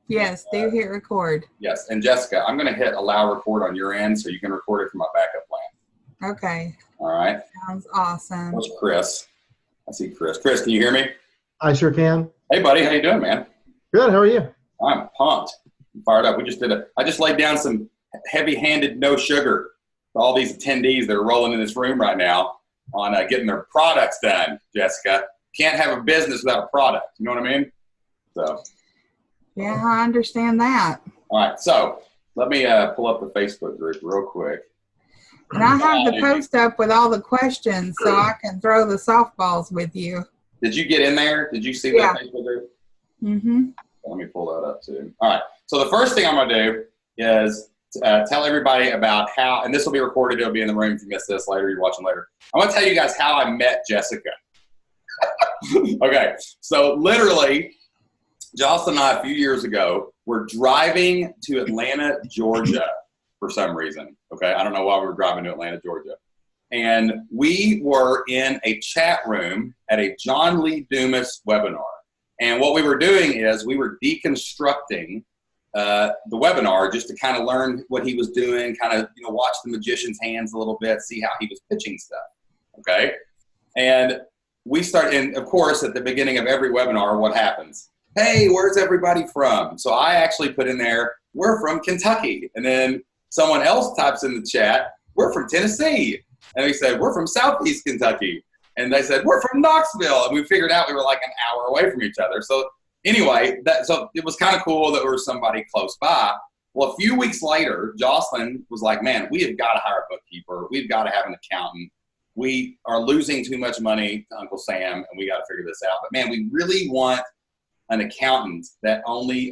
Yes, do hit record. Yes, and Jessica, I'm going to hit allow record on your end so you can record it from my backup plan. Okay. All right. Sounds awesome. Where's Chris? I see Chris. Chris, can you hear me? I sure can. Hey, buddy. How you doing, man? Good. How are you? I'm pumped. I'm fired up. I just laid down some heavy-handed no sugar for all these attendees that are rolling in this room right now on getting their products done, Jessica. Can't have a business without a product. You know what I mean? So. Yeah, I understand that. All right. So let me pull up the Facebook group real quick. And I have the post up with all the questions so I can throw the softballs with you. Did you get in there? Did you see that Facebook group? Mm-hmm. Let me pull that up too. All right. So the first thing I'm going to do is tell everybody about how, and this will be recorded. It'll be in the room if you miss this later. You're watching later. I want to tell you guys how I met Jessica. Okay. So literally, Jocelyn and I, a few years ago, were driving to Atlanta, Georgia for some reason. Okay. I don't know why we were driving to Atlanta, Georgia. And we were in a chat room at a John Lee Dumas webinar. And what we were doing is we were deconstructing the webinar just to kind of learn what he was doing, kind of, watch the magician's hands a little bit, see how he was pitching stuff. Okay. And we started, and of course, at the beginning of every webinar, what happens? Hey, where's everybody from? So I actually put in there, we're from Kentucky. And then someone else types in the chat, we're from Tennessee. And we said, we're from Southeast Kentucky. And they said, we're from Knoxville. And we figured out we were like an hour away from each other. So anyway, so it was kind of cool that there was somebody close by. Well, a few weeks later, Jocelyn was like, man, we have got to hire a bookkeeper. We've got to have an accountant. We are losing too much money to Uncle Sam, and we got to figure this out. But man, we really want an accountant that only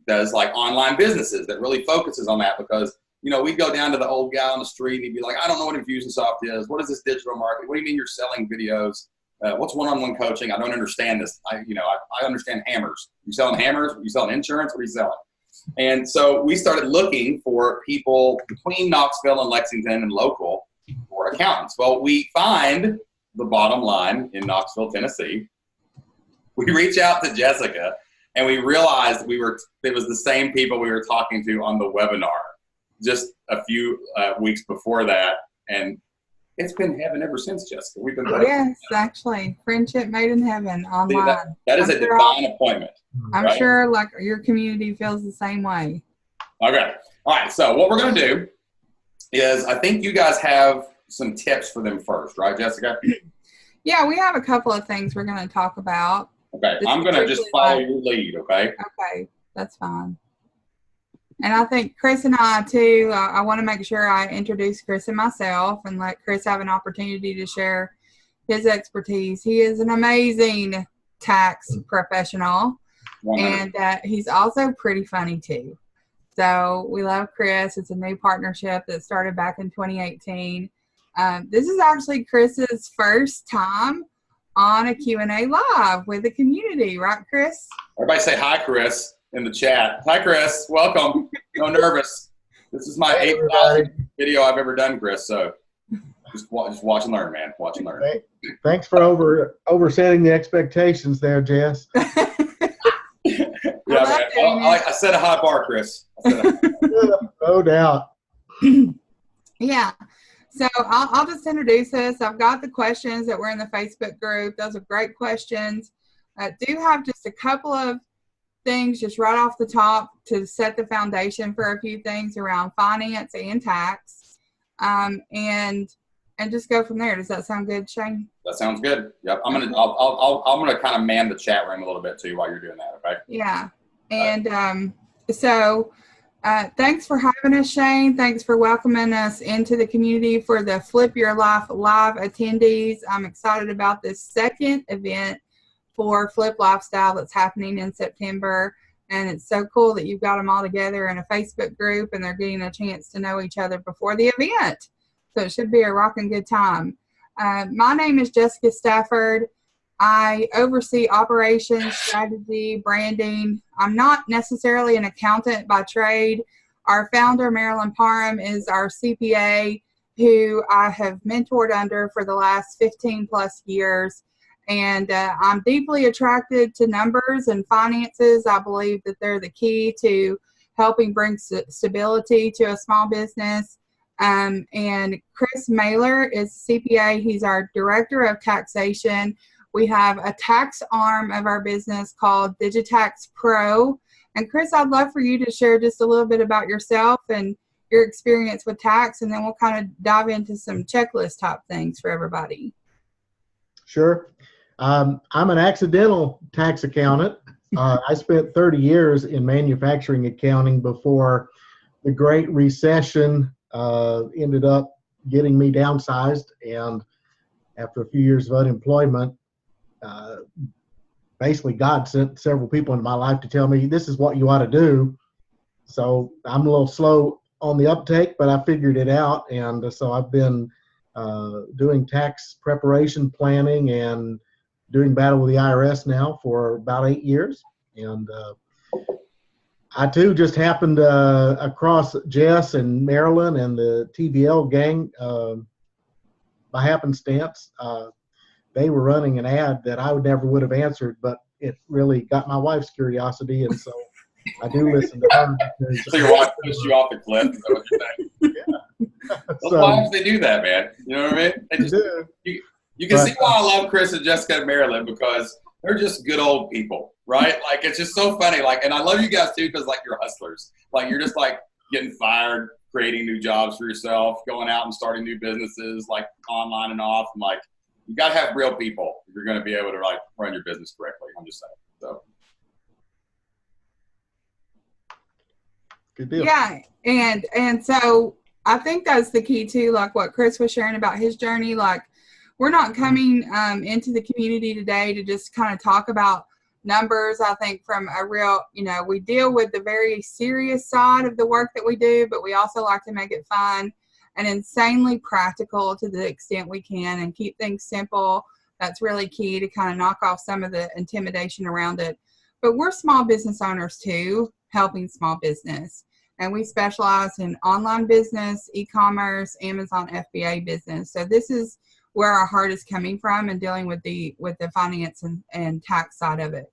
does like online businesses, that really focuses on that, because we'd go down to the old guy on the street and he'd be like, I don't know what Infusionsoft is. What is this digital marketing? What do you mean you're selling videos? What's one-on-one coaching? I don't understand this. I understand hammers. You selling hammers? You selling insurance? What are you selling? And so we started looking for people between Knoxville and Lexington and local for accountants. Well, we find the bottom line in Knoxville, Tennessee. We reach out to Jessica and we realized it was the same people we were talking to on the webinar just a few weeks before that, and it's been heaven ever since, Jessica. We've been yes, actually, friendship made in heaven online. See, that is a divine appointment. I'm sure, like, your community feels the same way. Okay, all right. So what we're going to do is, I think you guys have some tips for them first, right, Jessica? Yeah, we have a couple of things we're going to talk about. Okay, I'm going to just follow your lead. Okay. Okay, that's fine. And I think Chris and I, too, I want to make sure I introduce Chris and myself and let Chris have an opportunity to share his expertise. He is an amazing tax professional, 100. And he's also pretty funny, too. So we love Chris. It's a new partnership that started back in 2018. This is actually Chris's first time on a Q&A live with the community. Right, Chris? Everybody say hi, Chris. In the chat. Hi, Chris. Welcome. No nervous. This is my 8th video I've ever done, Chris. So just watch and learn, man. Watch and learn. Thanks for oversetting the expectations there, Jess. Yeah, man. I set a high bar, Chris. No doubt. Yeah. So I'll just introduce us. I've got the questions that were in the Facebook group. Those are great questions. I do have just a couple of things just right off the top to set the foundation for a few things around finance and tax, and just go from there. Does that sound good, Shane? That sounds good. Yep. I'm gonna kind of man the chat room a little bit too while you're doing that. Okay. Yeah. And so thanks for having us, Shane. Thanks for welcoming us into the community for the Flip Your Life Live attendees. I'm excited about this second event for Flip Lifestyle that's happening in September, and it's so cool that you've got them all together in a Facebook group and they're getting a chance to know each other before the event. So it should be a rocking good time. My name is Jessica Stafford. I oversee operations, strategy, branding. I'm not necessarily an accountant by trade. Our founder, Marilyn Parham, is our CPA who I have mentored under for the last 15 plus years. And I'm deeply attracted to numbers and finances. I believe that they're the key to helping bring stability to a small business. And Chris Mailer is CPA. He's our Director of Taxation. We have a tax arm of our business called Digitax Pro. And Chris, I'd love for you to share just a little bit about yourself and your experience with tax, and then we'll kind of dive into some checklist type things for everybody. Sure. I'm an accidental tax accountant. I spent 30 years in manufacturing accounting before the Great Recession ended up getting me downsized. And after a few years of unemployment, basically God sent several people into my life to tell me this is what you ought to do. So I'm a little slow on the uptake, but I figured it out. And so I've been doing tax preparation planning and doing battle with the IRS now for about 8 years. And I too just happened across Jess and Marilyn and the TBL gang by happenstance. They were running an ad that I never would have answered, but it really got my wife's curiosity, and so I do listen to her. So your wife pushed you off the cliff, is that what you're saying? Yeah. Those wives, they do that, man. You know what I mean? They just, you can see why I love Chris and Jessica and Marilyn, because they're just good old people, right? Like, it's just so funny. Like, and I love you guys too, because like you're hustlers. Like, you're just like getting fired, creating new jobs for yourself, going out and starting new businesses, like online and off. And like, you got to have real people if you're going to be able to like run your business correctly. I'm just saying. So. Good deal. Yeah, and so I think that's the key too, like what Chris was sharing about his journey. Like, we're not coming into the community today to just kind of talk about numbers. I think from a real, we deal with the very serious side of the work that we do, but we also like to make it fun and insanely practical to the extent we can and keep things simple. That's really key to kind of knock off some of the intimidation around it. But we're small business owners too, helping small business. And we specialize in online business, e-commerce, Amazon FBA business. So this is where our heart is coming from and dealing with the finance and tax side of it.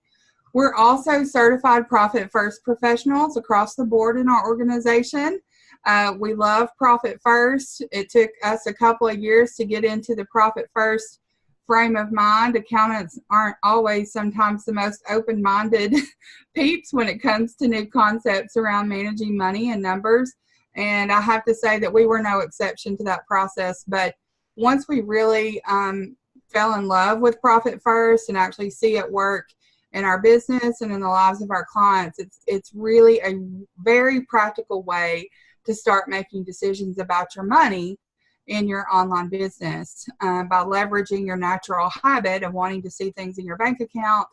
We're also certified Profit First professionals across the board in our organization. We love Profit First. It took us a couple of years to get into the Profit First frame of mind. Accountants aren't always sometimes the most open-minded peeps when it comes to new concepts around managing money and numbers. And I have to say that we were no exception to that process. But once we really fell in love with Profit First and actually see it work in our business and in the lives of our clients, it's really a very practical way to start making decisions about your money in your online business by leveraging your natural habit of wanting to see things in your bank account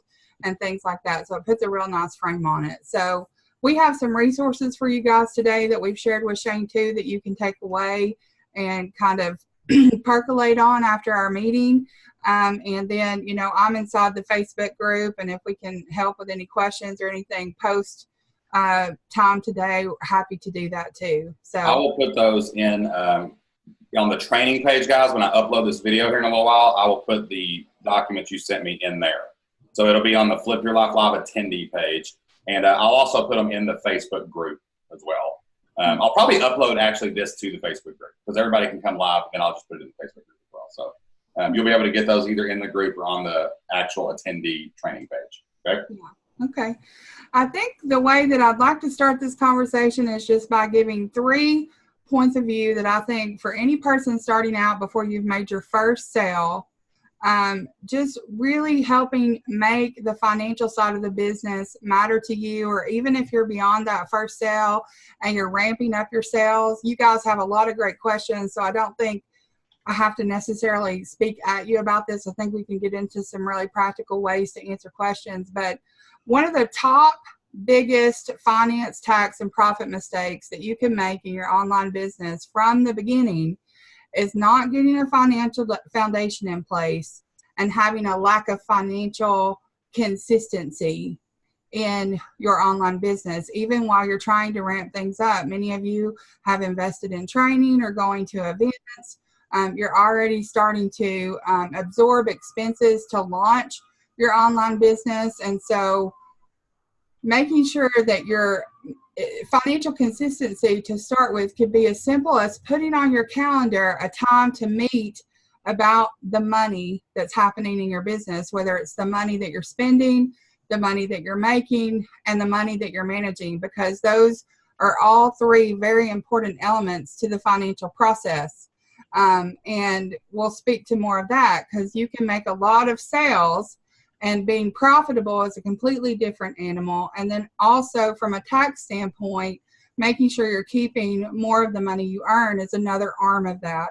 and things like that. So it puts a real nice frame on it. So we have some resources for you guys today that we've shared with Shane too that you can take away and kind of percolate on after our meeting. And then, I'm inside the Facebook group, and if we can help with any questions or anything post time today, we're happy to do that too. So I will put those in on the training page, guys. When I upload this video here in a little while, I will put the documents you sent me in there. So it'll be on the Flip Your Life Live attendee page. And I'll also put them in the Facebook group as well. I'll probably upload actually this to the Facebook group because everybody can come live, and I'll just put it in the Facebook group as well. So you'll be able to get those either in the group or on the actual attendee training page. Okay? Yeah. Okay. I think the way that I'd like to start this conversation is just by giving 3 points of view that I think for any person starting out before you've made your first sale, just really helping make the financial side of the business matter to you, or even if you're beyond that first sale and you're ramping up your sales. You guys have a lot of great questions, so I don't think I have to necessarily speak at you about this. I think we can get into some really practical ways to answer questions. But one of the top biggest finance, tax, and profit mistakes that you can make in your online business from the beginning is not getting a financial foundation in place and having a lack of financial consistency in your online business, even while you're trying to ramp things up. Many of you have invested in training or going to events You're already starting to absorb expenses to launch your online business. And so making sure that your financial consistency to start with could be as simple as putting on your calendar a time to meet about the money that's happening in your business, whether it's the money that you're spending, the money that you're making, and the money that you're managing, because those are all three very important elements to the financial process. And we'll speak to more of that, because you can make a lot of sales, and being profitable is a completely different animal. And then also from a tax standpoint, making sure you're keeping more of the money you earn is another arm of that.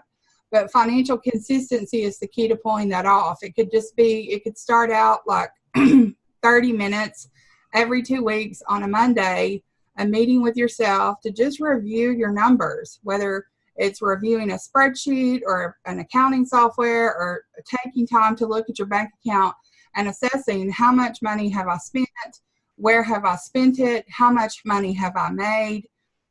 But financial consistency is the key to pulling that off. It could start out like 30 minutes every 2 weeks on a Monday, a meeting with yourself to just review your numbers, whether it's reviewing a spreadsheet or an accounting software, or taking time to look at your bank account and assessing how much money have I spent, where have I spent it, how much money have I made.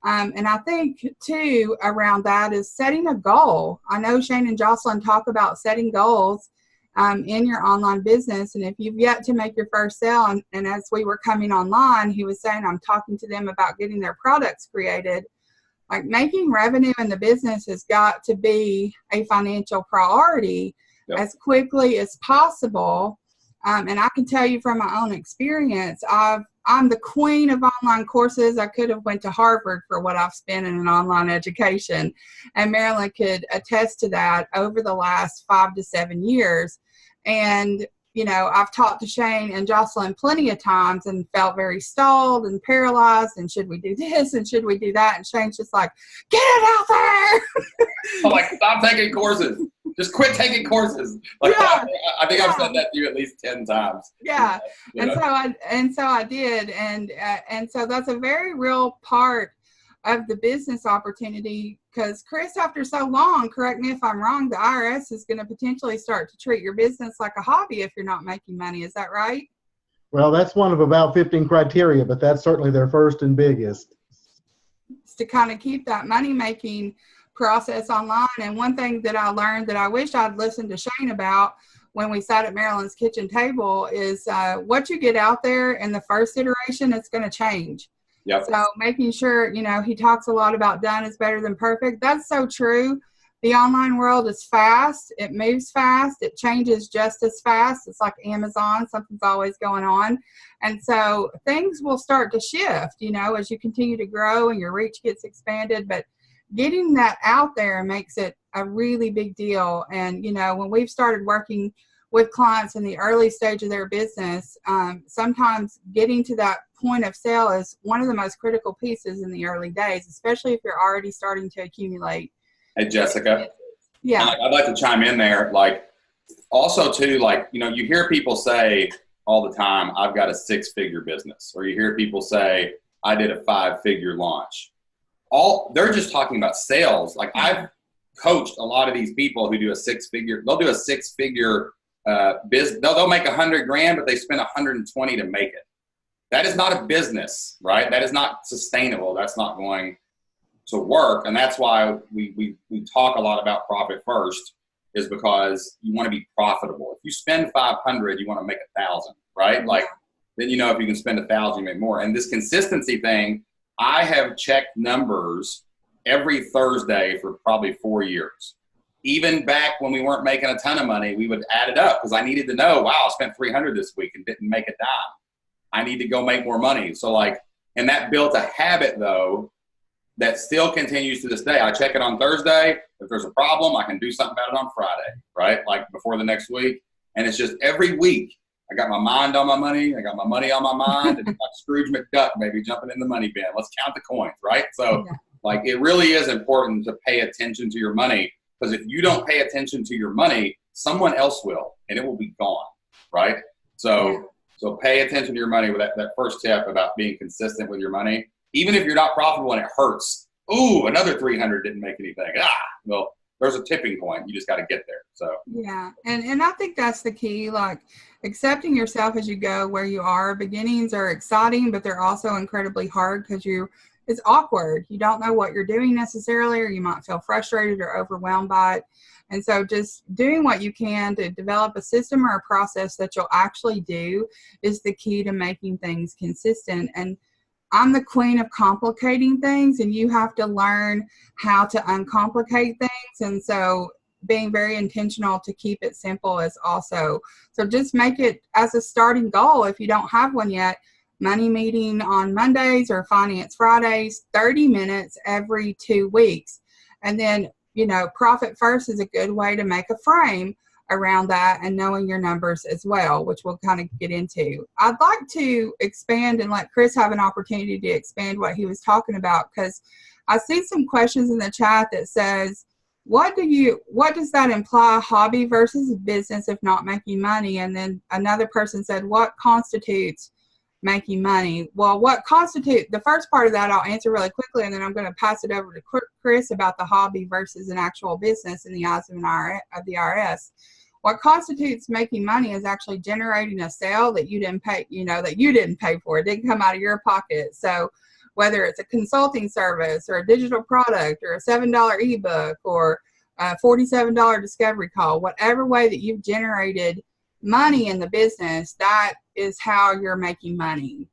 And I think, too, around that is setting a goal. I know Shane and Jocelyn talk about setting goals in your online business. And if you've yet to make your first sale, and as we were coming online, he was saying I'm talking to them about getting their products created. Like, making revenue in the business has got to be a financial priority as quickly as possible. And I can tell you from my own experience, I'm the queen of online courses. I could have went to Harvard for what I've spent in an online education. And Marilyn could attest to that over the last 5 to 7 years. And, you know, I've talked to Shane and Jocelyn plenty of times and felt very stalled and paralyzed. And should we do this? And should we do that? And Shane's just like, get it out there. I'm like, stop taking courses. Just quit taking courses. Like, yeah. I think I've said that to you at least 10 times. Yeah. You know? And so I did. And so that's a very real part of the business opportunity, because Chris, after so long, correct me if I'm wrong, the IRS is going to potentially start to treat your business like a hobby if you're not making money. Is that right? Well, that's one of about 15 criteria, but that's certainly their first and biggest. It's to kind of keep that money-making process online. And one thing that I learned that I wish I'd listened to Shane about when we sat at Marilyn's kitchen table is what you get out there in the first iteration, it's going to change. Yep. So making sure, you know, he talks a lot about done is better than perfect. That's so true. The online world is fast. It moves fast. It changes just as fast. It's like Amazon. Something's always going on. And so things will start to shift, you know, as you continue to grow and your reach gets expanded. But getting that out there makes it a really big deal. And, you know, when we've started working with clients in the early stage of their business, sometimes getting to that point of sale is one of the most critical pieces in the early days, especially if you're already starting to accumulate. Hey, Jessica. Yeah. I'd like to chime in there. Like, also, too, like, you know, you hear people say all the time, I've got a 6-figure business. Or you hear people say, I did a 5-figure launch. They're just talking about sales. Like, I've coached a lot of these people who do a 6-figure, they'll do a 6-figure business. They'll make $100,000, but they spend $120 to make it. That is not a business, right? That is not sustainable. That's not going to work. And that's why we talk a lot about profit first, is because you want to be profitable. If you spend $500, you want to make $1,000, right? Like, then, you know, if you can spend $1,000, you make more. And this consistency thing, I have checked numbers every Thursday for probably 4 years. Even back when we weren't making a ton of money, we would add it up because I needed to know, wow, I spent $300 this week and didn't make a dime. I need to go make more money. So, like, and that built a habit, though, that still continues to this day. I check it on Thursday. If there's a problem, I can do something about it on Friday, right? Like before the next week. And it's just every week, I got my mind on my money. I got my money on my mind. And like Scrooge McDuck, maybe jumping in the money bin. Let's count the coins, right? So, like, it really is important to pay attention to your money, because if you don't pay attention to your money, someone else will, and it will be gone, right? So pay attention to your money with that first tip about being consistent with your money. Even if you're not profitable and it hurts, ooh, another 300 didn't make anything. Well, there's a tipping point. You just got to get there. So yeah, and I think that's the key. Like, accepting yourself as you go, where you are. Beginnings are exciting, but they're also incredibly hard because you're it's awkward. You don't know what you're doing necessarily, or you might feel frustrated or overwhelmed by it. And so just doing what you can to develop a system or a process that you'll actually do is the key to making things consistent. And I'm the queen of complicating things, and you have to learn how to uncomplicate things. And so being very intentional to keep it simple is also. So just make it as a starting goal. If you don't have one yet, money meeting on Mondays or finance Fridays, 30 minutes every 2 weeks. And then, profit first is a good way to make a frame around that and knowing your numbers as well, which we'll kind of get into. I'd like to expand and let Chris have an opportunity to expand what he was talking about, because I see some questions in the chat that says, what does that imply, hobby versus business if not making money? And then another person said, what constitutes making money? Well, the first part of that I'll answer really quickly, and then I'm going to pass it over to Chris about the hobby versus an actual business in the eyes of the IRS. What constitutes making money is actually generating a sale that you didn't pay, that you didn't pay for. It didn't come out of your pocket. So whether it's a consulting service or a digital product or a $7 ebook or a $47 discovery call, whatever way that you've generated money in the business, that is how you're making money.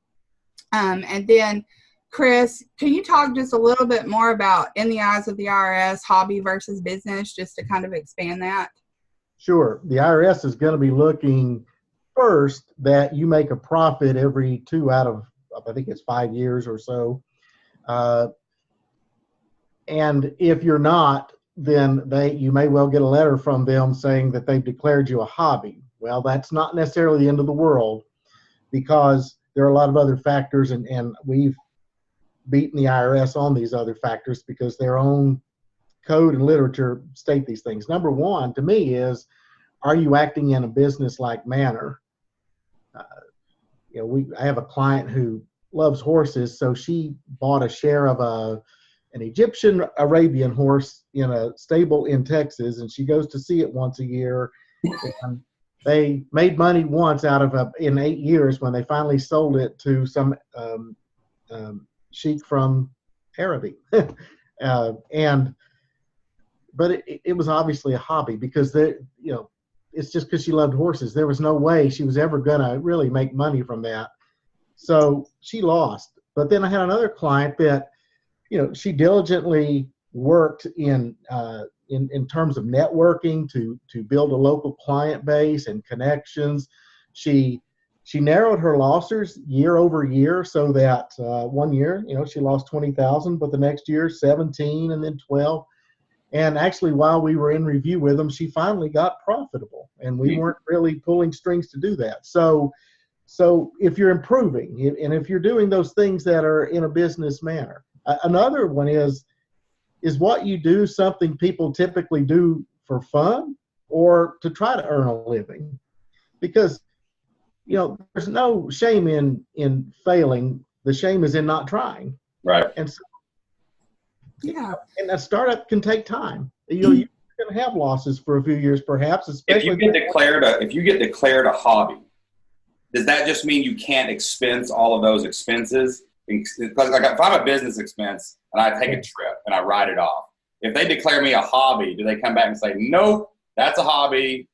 And then, Chris, can you talk just a little bit more about, in the eyes of the IRS, hobby versus business, just to kind of expand that? Sure. The IRS is going to be looking first that you make a profit every 2 out of, I think it's 5 years or so. And if you're not, then you may well get a letter from them saying that they've declared you a hobby. Well, that's not necessarily the end of the world, because there are a lot of other factors, and we've beaten the IRS on these other factors because their own code and literature state these things. Number one, to me, is, are you acting in a business-like manner? I have a client who loves horses, so she bought a share of an Egyptian Arabian horse in a stable in Texas, and she goes to see it once a year. And they made money once in 8 years when they finally sold it to some sheik from Araby. But it was obviously a hobby, because it's just because she loved horses. There was no way she was ever gonna really make money from that. So she lost. But then I had another client that, she diligently worked in terms of networking to build a local client base and connections. She narrowed her losses year over year, so that 1 year, she lost 20,000, but the next year 17, and then 12. And actually, while we were in review with them, she finally got profitable, and we weren't really pulling strings to do that. So if you're improving, and if you're doing those things that are in a business manner. Another one is what you do something people typically do for fun or to try to earn a living? Because, there's no shame in failing. The shame is in not trying. Right. And so, Yeah. and a startup can take time. You're going to have losses for a few years, perhaps. If you get declared a hobby, does that just mean you can't expense all of those expenses? Because if I'm a business expense and I take a trip and I write it off, if they declare me a hobby, do they come back and say, nope, that's a hobby?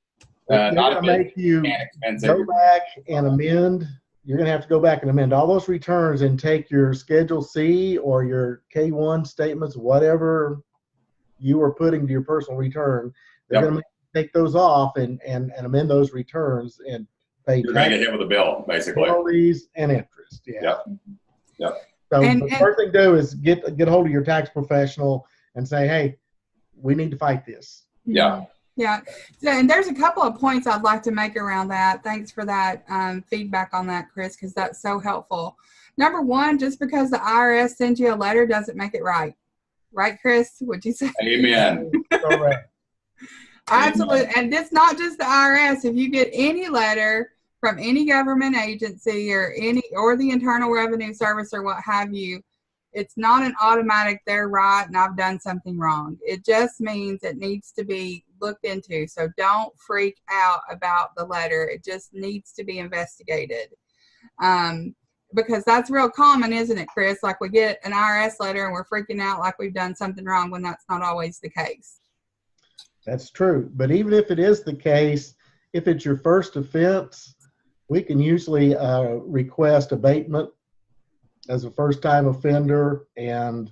Not make you go back and amend. You're going to have to go back and amend all those returns and take your Schedule C or your K-1 statements, whatever you were putting to your personal return. They're going to take those off and amend those returns and pay. You're going to get hit with a bill, basically. Penalties and interest. Yeah. Yep. So the first thing to do is get hold of your tax professional and say, hey, we need to fight this. Yeah. Yeah. So, and there's a couple of points I'd like to make around that. Thanks for that feedback on that, Chris, because that's so helpful. Number one, just because the IRS sends you a letter doesn't make it right. Right, Chris? Would you say? Amen. Correct. Absolutely. And it's not just the IRS. If you get any letter from any government agency or the Internal Revenue Service or what have you, it's not an automatic they're right and I've done something wrong. It just means it needs to be looked into. So don't freak out about the letter. It just needs to be investigated. because that's real common, isn't it, Chris? Like we get an IRS letter and we're freaking out like we've done something wrong when that's not always the case. That's true. But even if it is the case, if it's your first offense, we can usually request abatement as a first-time offender, and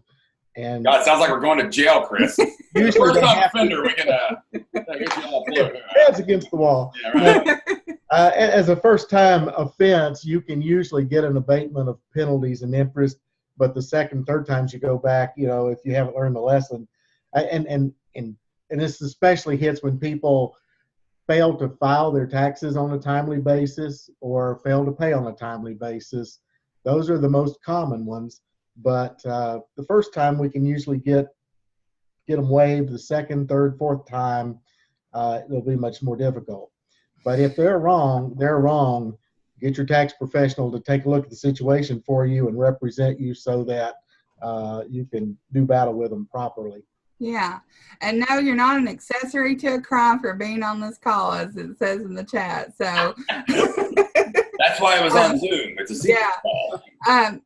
God, it sounds like we're going to jail, Chris. usually First time offender, we can get you all flu. heads against the wall. Yeah, right. As a first-time offense, you can usually get an abatement of penalties and interest, but the second, third times you go back, if you haven't learned the lesson, and this especially hits when people fail to file their taxes on a timely basis or fail to pay on a timely basis. Those are the most common ones. But the first time we can usually get them waived. The second, third, fourth time, it'll be much more difficult. But if they're wrong, they're wrong. Get your tax professional to take a look at the situation for you and represent you so that you can do battle with them properly. Yeah. And no, you're not an accessory to a crime for being on this call, as it says in the chat. So that's why it was on Zoom. It's a secret call.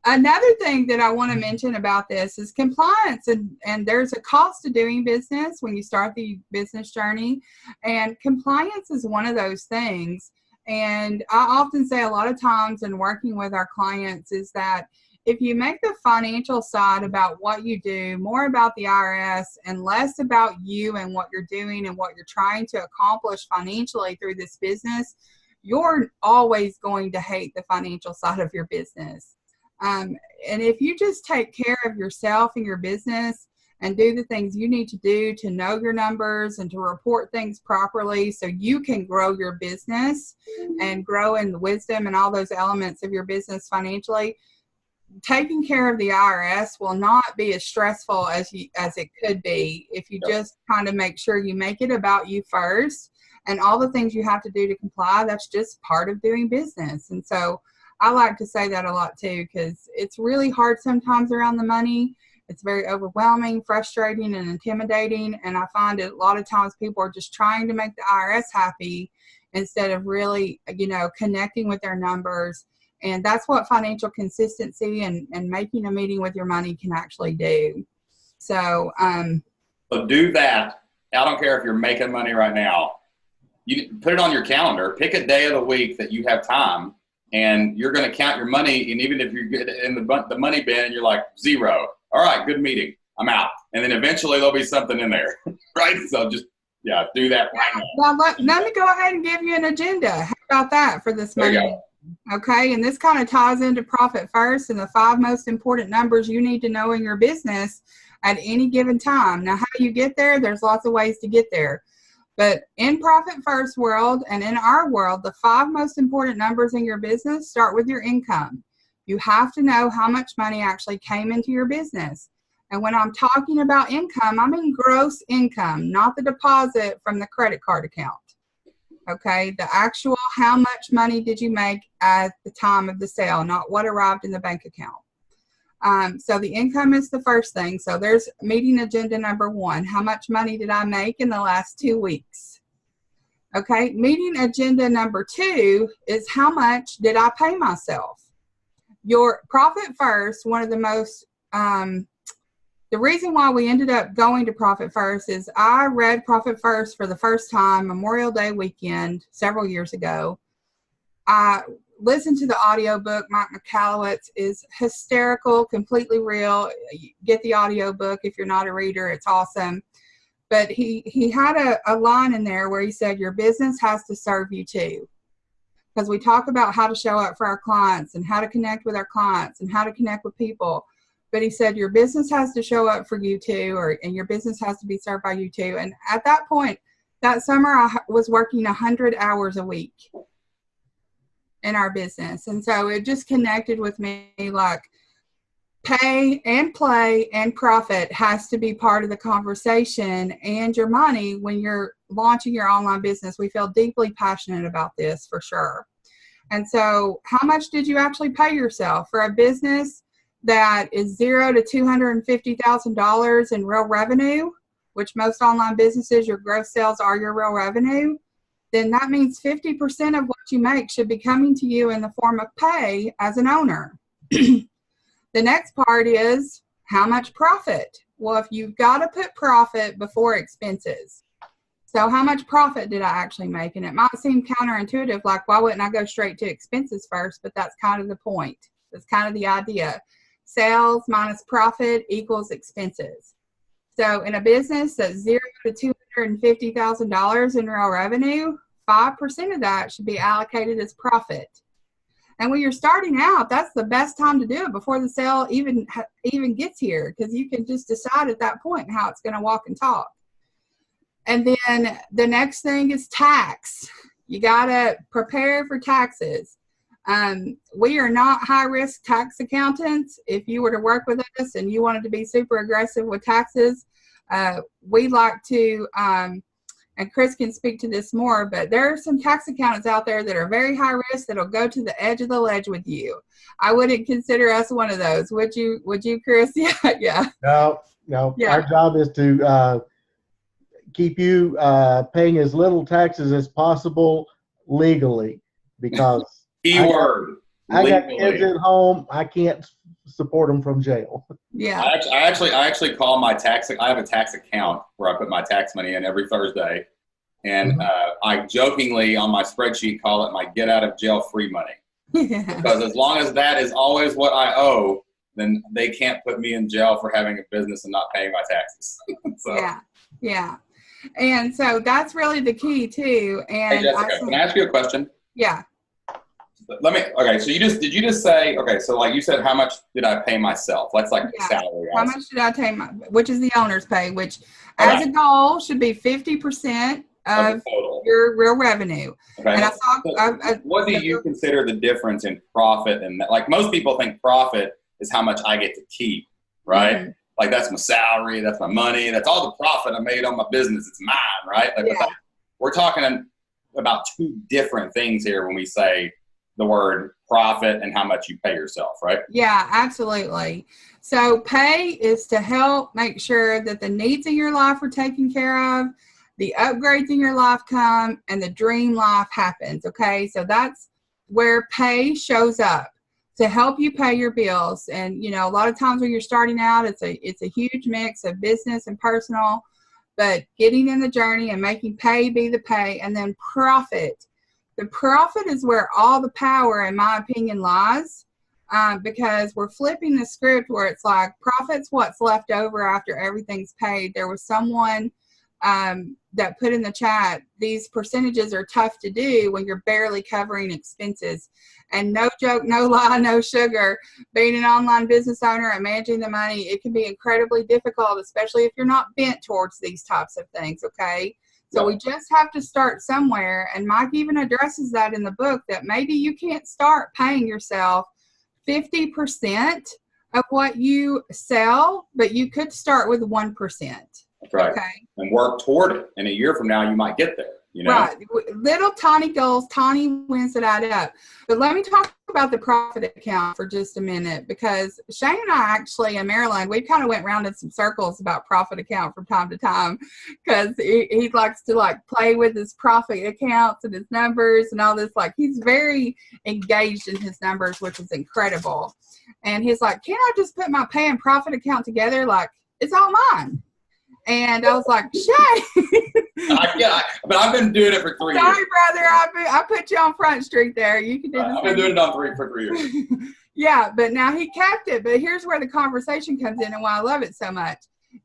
Another thing that I want to mention about this is compliance, and there's a cost to doing business when you start the business journey, and compliance is one of those things. And I often say a lot of times in working with our clients is that if you make the financial side about what you do, more about the IRS and less about you and what you're doing and what you're trying to accomplish financially through this business, you're always going to hate the financial side of your business. And if you just take care of yourself and your business and do the things you need to do to know your numbers and to report things properly so you can grow your business and grow in the wisdom and all those elements of your business financially, taking care of the IRS will not be as stressful as it could be if you just kind of make sure you make it about you first, and all the things you have to do to comply, that's just part of doing business. And so I like to say that a lot too, because it's really hard sometimes around the money. It's very overwhelming, frustrating, and intimidating. And I find that a lot of times people are just trying to make the IRS happy instead of really, connecting with their numbers. And that's what financial consistency and making a meeting with your money can actually do. So do that. I don't care if you're making money right now. You put it on your calendar. Pick a day of the week that you have time, and you're going to count your money. And even if you get in the money bin and you're like 0, all right, good meeting, I'm out. And then eventually there'll be something in there, right? So just do that right now. Now let me go ahead and give you an agenda. How about that for this money? There you go. Okay, and this kind of ties into Profit First and the 5 most important numbers you need to know in your business at any given time. Now, how you get there, there's lots of ways to get there. But in Profit First world and in our world, the 5 most important numbers in your business start with your income. You have to know how much money actually came into your business. And when I'm talking about income, I mean gross income, not the deposit from the credit card account. Okay, the actual how much money did you make at the time of the sale, not what arrived in the bank account. So the income is the first thing. So there's meeting agenda number 1. How much money did I make in the last 2 weeks? Okay, meeting agenda number 2 is how much did I pay myself? Your Profit First, one of the most the reason why we ended up going to Profit First is I read Profit First for the first time Memorial Day weekend several years ago. I listened to the audiobook. Mike Michalowicz is hysterical, completely real. Get the audiobook if you're not a reader. It's awesome. But he had a line in there where he said, your business has to serve you too. Because we talk about how to show up for our clients and how to connect with our clients and how to connect with people. But he said, your business has to show up for you too, and your business has to be served by you too. And at that point, that summer, I was working 100 hours a week in our business. And so it just connected with me like pay and play and profit has to be part of the conversation, and your money when you're launching your online business. We feel deeply passionate about this for sure. And so how much did you actually pay yourself for a business that is $0 to $250,000 in real revenue, which most online businesses, your gross sales are your real revenue? Then that means 50% of what you make should be coming to you in the form of pay as an owner. The next part is how much profit. Well, if you've got to put profit before expenses. So how much profit did I actually make? And it might seem counterintuitive, like why wouldn't I go straight to expenses first? But that's kind of the point. That's kind of the idea. Sales minus profit equals expenses. So in a business that's $0 to $250,000 in real revenue, 5% of that should be allocated as profit. And when you're starting out, that's the best time to do it before the sale even gets here, because you can just decide at that point how it's going to walk and talk. And then the next thing is tax. You got to prepare for taxes. We are not high-risk tax accountants. If you were to work with us and you wanted to be super aggressive with taxes, we like to, and Chris can speak to this more, but there are some tax accountants out there that are very high risk that'll go to the edge of the ledge with you. I wouldn't consider us one of those. Would you, Chris? Yeah. No. Yeah. Our job is to keep you paying as little taxes as possible legally, because Keyword. I got kids at home. I can't support them from jail. Yeah. I actually call my tax. I have a tax account where I put my tax money in every Thursday, and I jokingly on my spreadsheet call it my get out of jail free money. Yeah. Because as long as that is always what I owe, then they can't put me in jail for having a business and not paying my taxes. So. Yeah. And so that's really the key too. And hey Jessica, can I ask you a question? Yeah. Okay, so did you just say, okay, so like you said, how much did I pay myself? That's like salary. How much did I pay which is the owner's pay, which as a goal should be 50% of your real revenue. Okay. And I saw, what do you consider the difference in profit and that? Like most people think profit is how much I get to keep, right? Mm-hmm. Like that's my salary, that's my money, that's all the profit I made on my business. It's mine, right? Like we're talking about two different things here when we say the word profit and how much you pay yourself, right? Yeah, absolutely. So pay is to help make sure that the needs in your life are taken care of, the upgrades in your life come, and the dream life happens, okay? So that's where pay shows up, to help you pay your bills. And, you know, a lot of times when you're starting out, it's a huge mix of business and personal, but getting in the journey and making pay be the pay, and then profit. The profit is where all the power, in my opinion, lies, because we're flipping the script where it's like profit's what's left over after everything's paid. There was someone that put in the chat, these percentages are tough to do when you're barely covering expenses. And no joke, no lie, no sugar, being an online business owner and managing the money, it can be incredibly difficult, especially if you're not bent towards these types of things, okay? So we just have to start somewhere, and Mike even addresses that in the book, that maybe you can't start paying yourself 50% of what you sell, but you could start with 1%. That's right. Okay. And work toward it. And a year from now, you might get there. You know? Right. Little tiny goals, tiny wins that add up. But let me talk about the profit account for just a minute, because Shane and I actually in Maryland, we kind of went around in some circles about profit account from time to time, because he likes to like play with his profit accounts and his numbers and all this. Like he's very engaged in his numbers, which is incredible. And he's like, can't I just put my pay and profit account together? Like it's all mine. And I was like, Shay. But I've been doing it for 3 years. Sorry, brother. I put you on Front Street there. You can do this. I've been doing it for 3 years. Yeah, but now he kept it. But here's where the conversation comes in and why I love it so much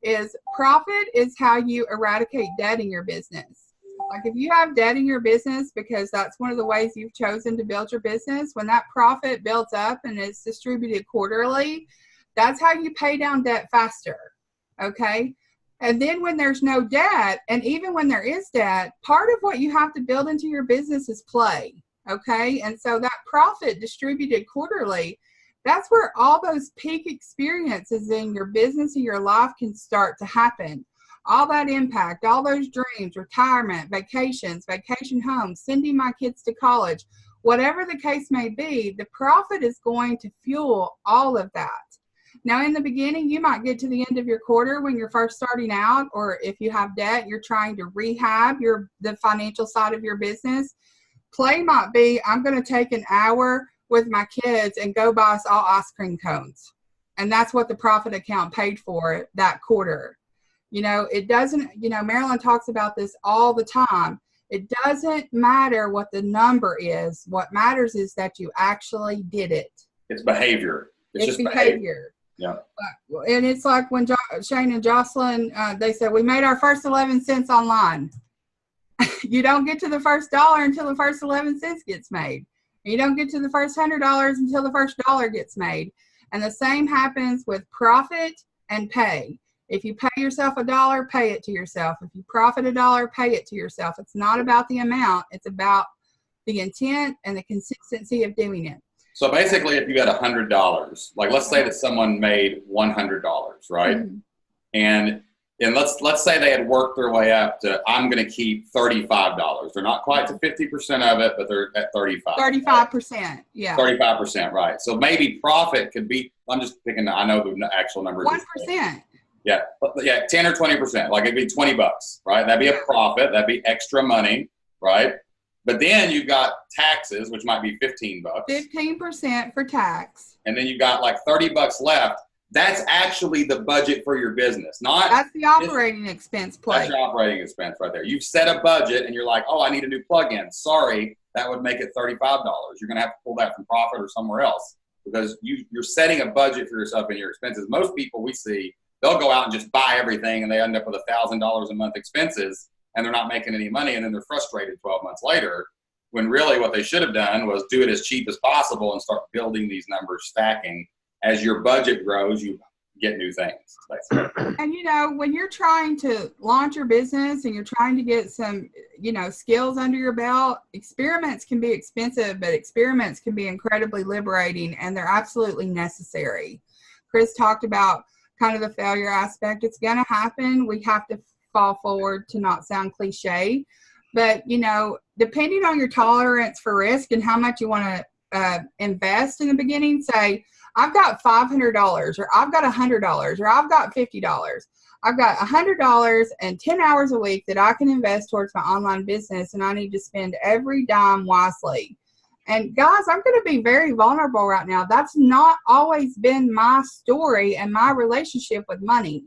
is profit is how you eradicate debt in your business. Like if you have debt in your business because that's one of the ways you've chosen to build your business, when that profit builds up and it's distributed quarterly, that's how you pay down debt faster. Okay? And then when there's no debt, and even when there is debt, part of what you have to build into your business is play, okay? And so that profit distributed quarterly, that's where all those peak experiences in your business and your life can start to happen. All that impact, all those dreams, retirement, vacations, vacation homes, sending my kids to college, whatever the case may be, the profit is going to fuel all of that. Now, in the beginning, you might get to the end of your quarter when you're first starting out, or if you have debt, you're trying to rehab the financial side of your business. Play might be, I'm going to take an hour with my kids and go buy us all ice cream cones. And that's what the profit account paid for that quarter. You know, it doesn't, you know, Marilyn talks about this all the time. It doesn't matter what the number is. What matters is that you actually did it. It's behavior. It's just behavior. Yeah. And it's like when Shane and Jocelyn, they said, we made our first 11 cents online. You don't get to the first dollar until the first 11 cents gets made. You don't get to the first $100 until the first dollar gets made. And the same happens with profit and pay. If you pay yourself $1, pay it to yourself. If you profit $1, pay it to yourself. It's not about the amount. It's about the intent and the consistency of doing it. So basically, if you got $100, like let's say that someone made $100, right? Mm-hmm. And let's say they had worked their way up to, I'm going to keep $35. They're not quite to 50% of it, but they're at 35. 35%, yeah. 35%, right. So maybe profit could be, I'm just picking, I know the actual number. 1%. Yeah, 10 or 20%, like it'd be $20, right? That'd be a profit. That'd be extra money, right? But then you've got taxes, which might be $15. 15% for tax. And then you've got like $30 left. That's actually the budget for your business. That's the operating expense plate. That's your operating expense right there. You've set a budget and you're like, oh, I need a new plug-in. Sorry, that would make it $35. You're going to have to pull that from profit or somewhere else because you're setting a budget for yourself and your expenses. Most people we see, they'll go out and just buy everything and they end up with $1,000 a month expenses and they're not making any money and then they're frustrated 12 months later when really what they should have done was do it as cheap as possible and start building these numbers stacking. As your budget grows, you get new things. And, you know, when you're trying to launch your business and you're trying to get some, you know, skills under your belt, experiments can be expensive, but experiments can be incredibly liberating and they're absolutely necessary. Chris talked about kind of the failure aspect. It's going to happen. We have to fall forward to not sound cliche. But, you know, depending on your tolerance for risk and how much you want to invest in the beginning, say, I've got $500 or I've got $100 or I've got $50. I've got $100 and 10 hours a week that I can invest towards my online business and I need to spend every dime wisely. And guys, I'm going to be very vulnerable right now. That's not always been my story and my relationship with money.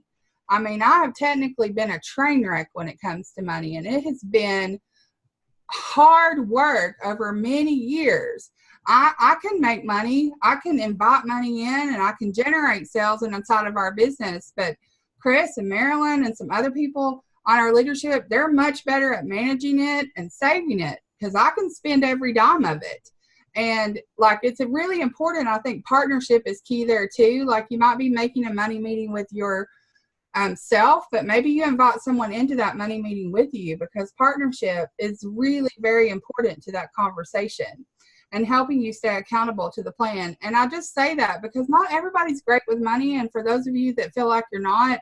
I mean, I have technically been a train wreck when it comes to money, and it has been hard work over many years. I can make money, I can invite money in, and I can generate sales inside of our business. But Chris and Marilyn and some other people on our leadership, they're much better at managing it and saving it because I can spend every dime of it. And like, it's a really important, I think partnership is key there too. Like you might be making a money meeting with your self, but maybe you invite someone into that money meeting with you because partnership is really very important to that conversation and helping you stay accountable to the plan. And I just say that because not everybody's great with money. And for those of you that feel like you're not,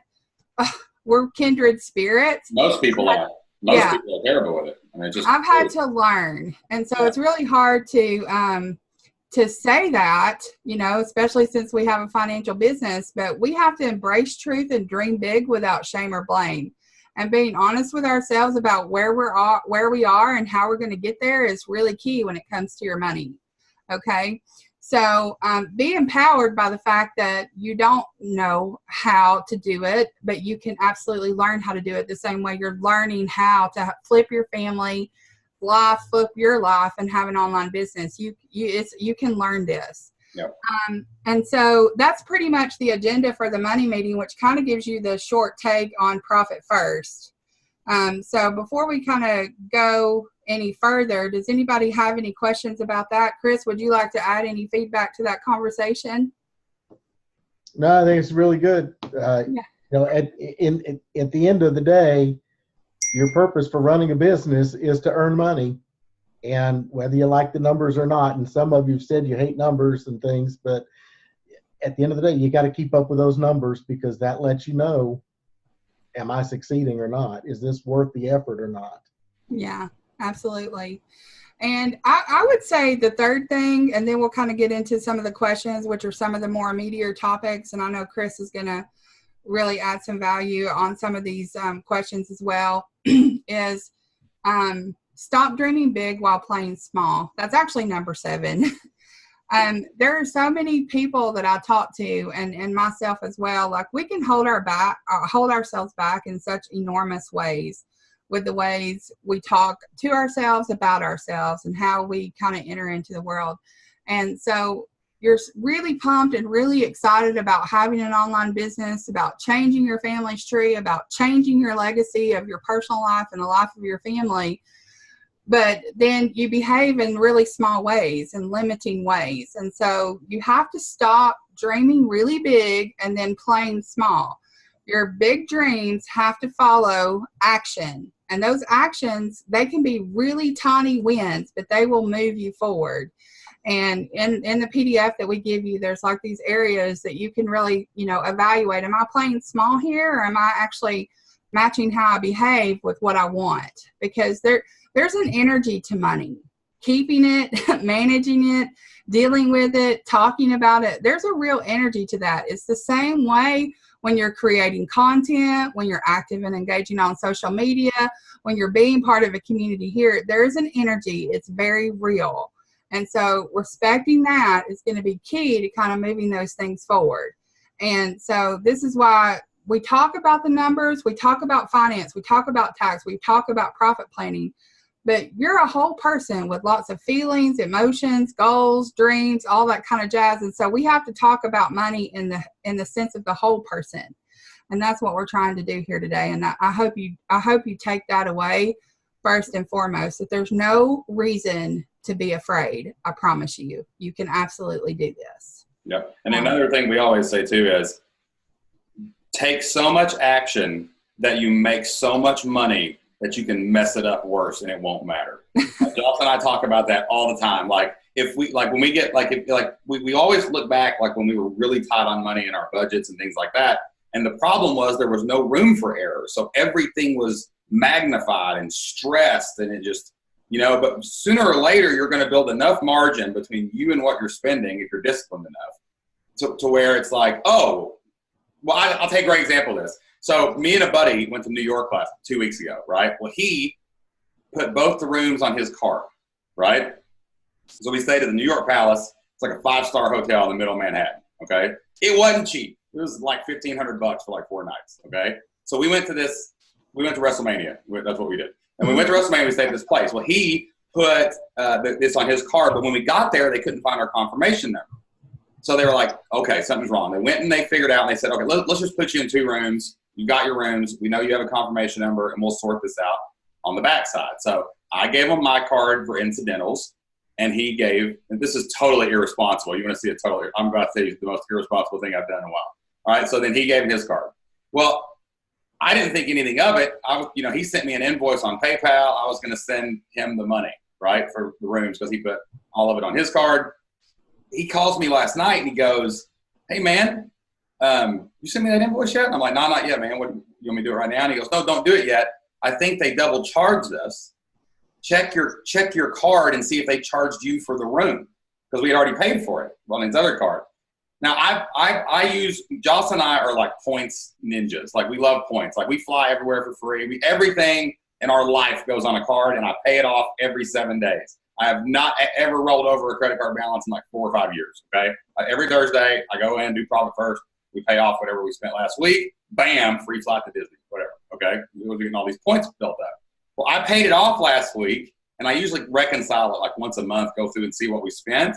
we're kindred spirits. Most people are. Most people are terrible with it. I mean, I've had to learn. And so it's really hard to say that, you know, especially since we have a financial business, but we have to embrace truth and dream big without shame or blame. And being honest with ourselves about where we are and how we're going to get there is really key when it comes to your money. Okay. So be empowered by the fact that you don't know how to do it, but you can absolutely learn how to do it the same way you're learning how to flip your family life, flip your life, and have an online business. You can learn this. Yep. And so that's pretty much the agenda for the money meeting, which kind of gives you the short take on profit first. So before we kind of go any further, does anybody have any questions about that? Chris, would you like to add any feedback to that conversation? No, I think it's really good. You know, at the end of the day, your purpose for running a business is to earn money. And whether you like the numbers or not, and some of you have said you hate numbers and things, but at the end of the day, you got to keep up with those numbers because that lets you know, am I succeeding or not? Is this worth the effort or not? Yeah, absolutely. And I would say the third thing, and then we'll kind of get into some of the questions, which are some of the more immediate topics. And I know Chris is going to really add some value on some of these questions as well, is stop dreaming big while playing small. That's actually number 7. There are so many people that I talk to, and myself as well. Like, we can hold ourselves back in such enormous ways with the ways we talk to ourselves about ourselves and how we kind of enter into the world. And so you're really pumped and really excited about having an online business, about changing your family's tree, about changing your legacy of your personal life and the life of your family. But then you behave in really small ways and limiting ways. And so you have to stop dreaming really big and then playing small. Your big dreams have to follow action. And those actions, they can be really tiny wins, but they will move you forward. And in the PDF that we give you, there's like these areas that you can really, evaluate. Am I playing small here, or am I actually matching how I behave with what I want? Because there's an energy to money. Keeping it, managing it, dealing with it, talking about it. There's a real energy to that. It's the same way when you're creating content, when you're active and engaging on social media, when you're being part of a community here. There's an energy. It's very real. And so respecting that is going to be key to kind of moving those things forward. And so this is why we talk about the numbers, we talk about finance, we talk about tax, we talk about profit planning, but you're a whole person with lots of feelings, emotions, goals, dreams, all that kind of jazz. And so we have to talk about money in the sense of the whole person. And that's what we're trying to do here today. And I hope you take that away first and foremost, that there's no reason to be afraid. I promise you, you can absolutely do this. Yep. And another thing we always say too is take so much action that you make so much money that you can mess it up worse and it won't matter. Josh and I talk about that all the time. Like, if we, like, when we get, like, we always look back, like when we were really tight on money in our budgets and things like that. And the problem was there was no room for error. So everything was magnified and stressed, and it just, but sooner or later, you're going to build enough margin between you and what you're spending if you're disciplined enough to where it's like, oh, well, I'll take a great example of this. So me and a buddy went to New York 2 weeks ago, right? Well, he put both the rooms on his card, right? So we stayed at the New York Palace. It's like a 5-star hotel in the middle of Manhattan, okay? It wasn't cheap. It was like $1,500 for like 4 nights, okay? So we went to WrestleMania. That's what we did. And we went to WrestleMania, we stayed at this place. Well, he put this on his card, but when we got there, they couldn't find our confirmation number. So they were like, okay, something's wrong. They went and they figured out, and they said, okay, let's just put you in 2 rooms. You got your rooms. We know you have a confirmation number, and we'll sort this out on the backside. So I gave him my card for incidentals, and he gave, and this is totally irresponsible. You're going to see it totally, I'm about to tell you the most irresponsible thing I've done in a while. All right, so then he gave his card. Well, I didn't think anything of it. He sent me an invoice on PayPal. I was going to send him the money, right, for the rooms because he put all of it on his card. He calls me last night and he goes, hey, man, you sent me that invoice yet? And I'm like, no, not yet, man. What, you want me to do it right now? And he goes, no, don't do it yet. I think they double charged us. Check your card and see if they charged you for the room because we had already paid for it on his other card. Now, I use, Joss and I are like points ninjas. Like, we love points. Like, we fly everywhere for free. Everything in our life goes on a card, and I pay it off every 7 days. I have not ever rolled over a credit card balance in like 4 or 5 years, okay? Every Thursday, I go in, do profit first. We pay off whatever we spent last week. Bam, free flight to Disney, whatever, okay? We're getting all these points built up. Well, I paid it off last week, and I usually reconcile it like once a month, go through and see what we spent.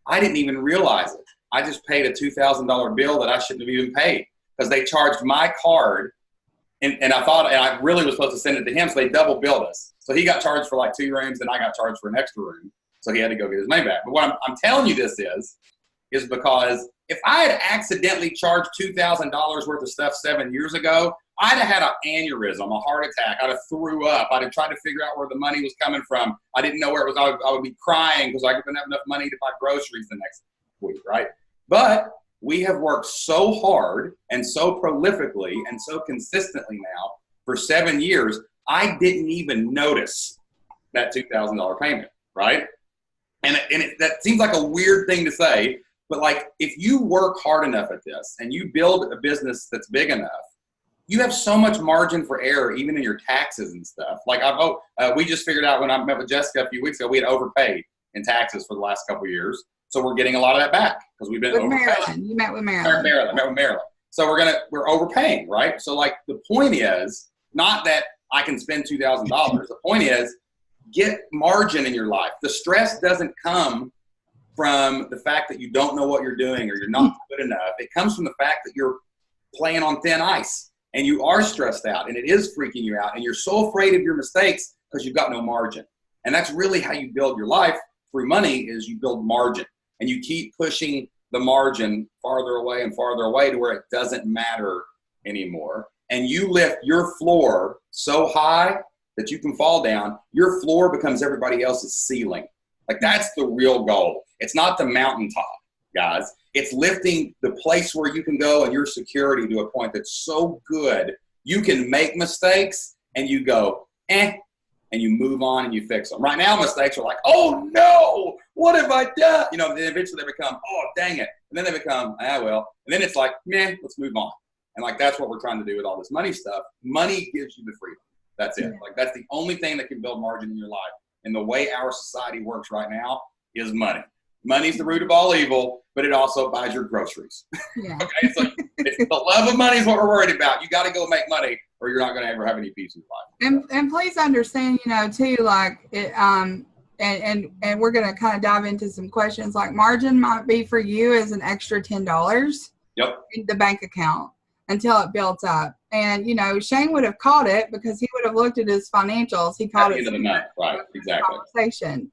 I didn't even realize it. I just paid a $2,000 bill that I shouldn't have even paid because they charged my card, and I really was supposed to send it to him, so they double billed us. So he got charged for like 2 rooms, and I got charged for an extra room, so he had to go get his money back. But what I'm telling you this is because if I had accidentally charged $2,000 worth of stuff 7 years ago, I'd have had an aneurysm, a heart attack. I'd have threw up. I'd have tried to figure out where the money was coming from. I didn't know where it was. I would be crying because I didn't have enough money to buy groceries the next week, right? But we have worked so hard and so prolifically and so consistently now for 7 years, I didn't even notice that $2,000 payment, right? And that seems like a weird thing to say, but like if you work hard enough at this and you build a business that's big enough, you have so much margin for error, even in your taxes and stuff. Like we just figured out when I met with Jessica a few weeks ago, we had overpaid in taxes for the last couple of years. So we're getting a lot of that back because we've been With overpaying. Maryland. You met with Maryland. Met with Maryland. So we're overpaying, right? So like the point is not that I can spend $2,000. The point is get margin in your life. The stress doesn't come from the fact that you don't know what you're doing or you're not good enough. It comes from the fact that you're playing on thin ice and you are stressed out and it is freaking you out and you're so afraid of your mistakes because you've got no margin. And that's really how you build your life through money is you build margin and you keep pushing the margin farther away and farther away to where it doesn't matter anymore. And you lift your floor so high that you can fall down. Your floor becomes everybody else's ceiling. Like that's the real goal. It's not the mountaintop, guys. It's lifting the place where you can go and your security to a point that's so good you can make mistakes and you go, and you move on and you fix them. Right now, mistakes are like, oh no, what have I done? You know, then eventually they become, oh, dang it. And then they become, well. And then it's like, meh, let's move on. And like, that's what we're trying to do with all this money stuff. Money gives you the freedom. That's it. Like, that's the only thing that can build margin in your life. And the way our society works right now is money. Money's the root of all evil, but it also buys your groceries. Yeah. Okay, it's the love of money is what we're worried about. You got to go make money, or you're not going to ever have any peace in life. And please understand, you know, too, like it, and we're going to kind of dive into some questions. Like margin might be for you as an extra $10. Yep. In the bank account until it builds up. And you know, Shane would have caught it because he would have looked at his financials. He caught it at the end of the month, right? Exactly. Conversation.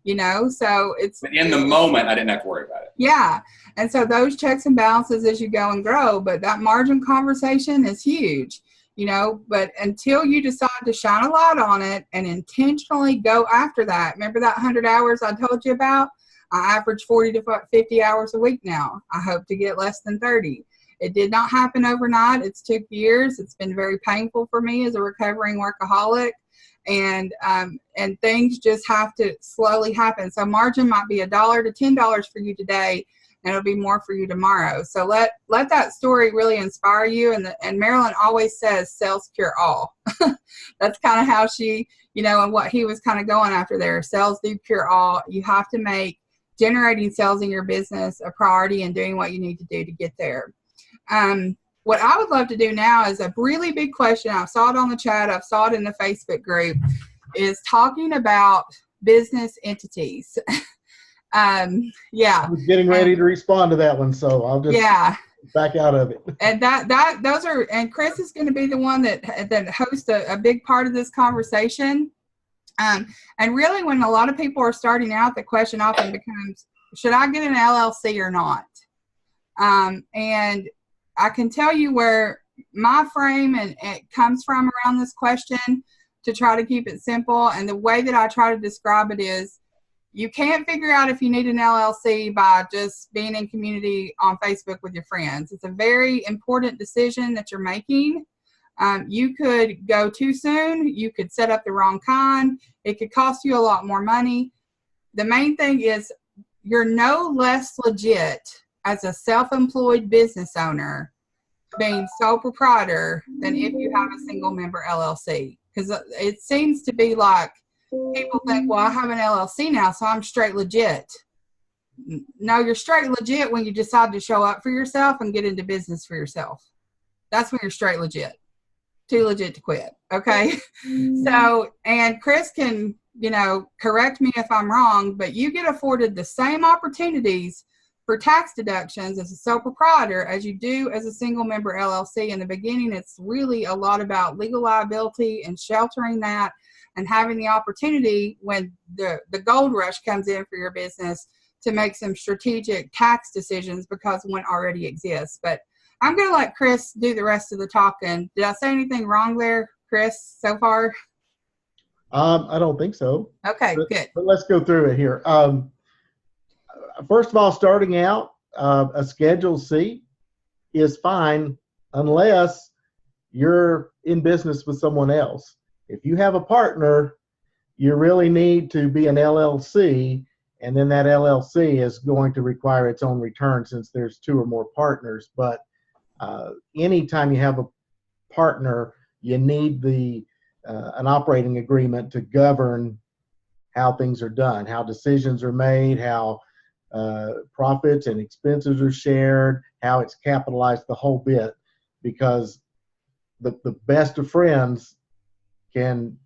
You know, so it's but in the moment I didn't have to worry about it. Yeah. And so those checks and balances as you go and grow, but that margin conversation is huge, you know, but until you decide to shine a light on it and intentionally go after that. Remember that 100 hours I told you about? I average 40 to 50 hours a week now. I hope to get less than 30. It did not happen overnight. It's took years. It's been very painful for me as a recovering workaholic. And things just have to slowly happen. So margin might be $1 to $10 for you today, and it'll be more for you tomorrow. So let that story really inspire you. And Marilyn always says sales cure all. That's kind of how she, you know, and what he was kind of going after there. Sales do cure all. You have to make generating sales in your business a priority and doing what you need to do to get there. What I would love to do now is a really big question. I saw it on the chat. I saw it in the Facebook group, is talking about business entities. Yeah. I was getting ready to respond to that one, so I'll just back out of it. And those are, and Chris is going to be the one that hosts a big part of this conversation. And really when a lot of people are starting out, the question often becomes, should I get an LLC or not? And I can tell you where my frame and it comes from around this question to try to keep it simple. And the way that I try to describe it is you can't figure out if you need an LLC by just being in community on Facebook with your friends. It's a very important decision that you're making. You could go too soon. You could set up the wrong kind. It could cost you a lot more money. The main thing is you're no less legit as a self-employed business owner being sole proprietor than if you have a single member LLC. Because it seems to be like people think, well, I have an LLC now, so I'm straight legit. No, you're straight legit when you decide to show up for yourself and get into business for yourself. That's when you're straight legit. Too legit to quit. Okay. So, and Chris can, you know, correct me if I'm wrong, but you get afforded the same opportunities for tax deductions as a sole proprietor as you do as a single member LLC. In the beginning, it's really a lot about legal liability and sheltering that and having the opportunity when the gold rush comes in for your business to make some strategic tax decisions because one already exists. But I'm going to let Chris do the rest of the talking. Did I say anything wrong there, Chris, so far? I don't think so. Okay, good. But let's go through it here. First of all, starting out, a Schedule C is fine unless you're in business with someone else. If you have a partner, you really need to be an LLC, and then that LLC is going to require its own return since there's two or more partners. But anytime you have a partner, you need an operating agreement to govern how things are done, how decisions are made, how profits and expenses are shared, how it's capitalized, the whole bit, because the best of friends can,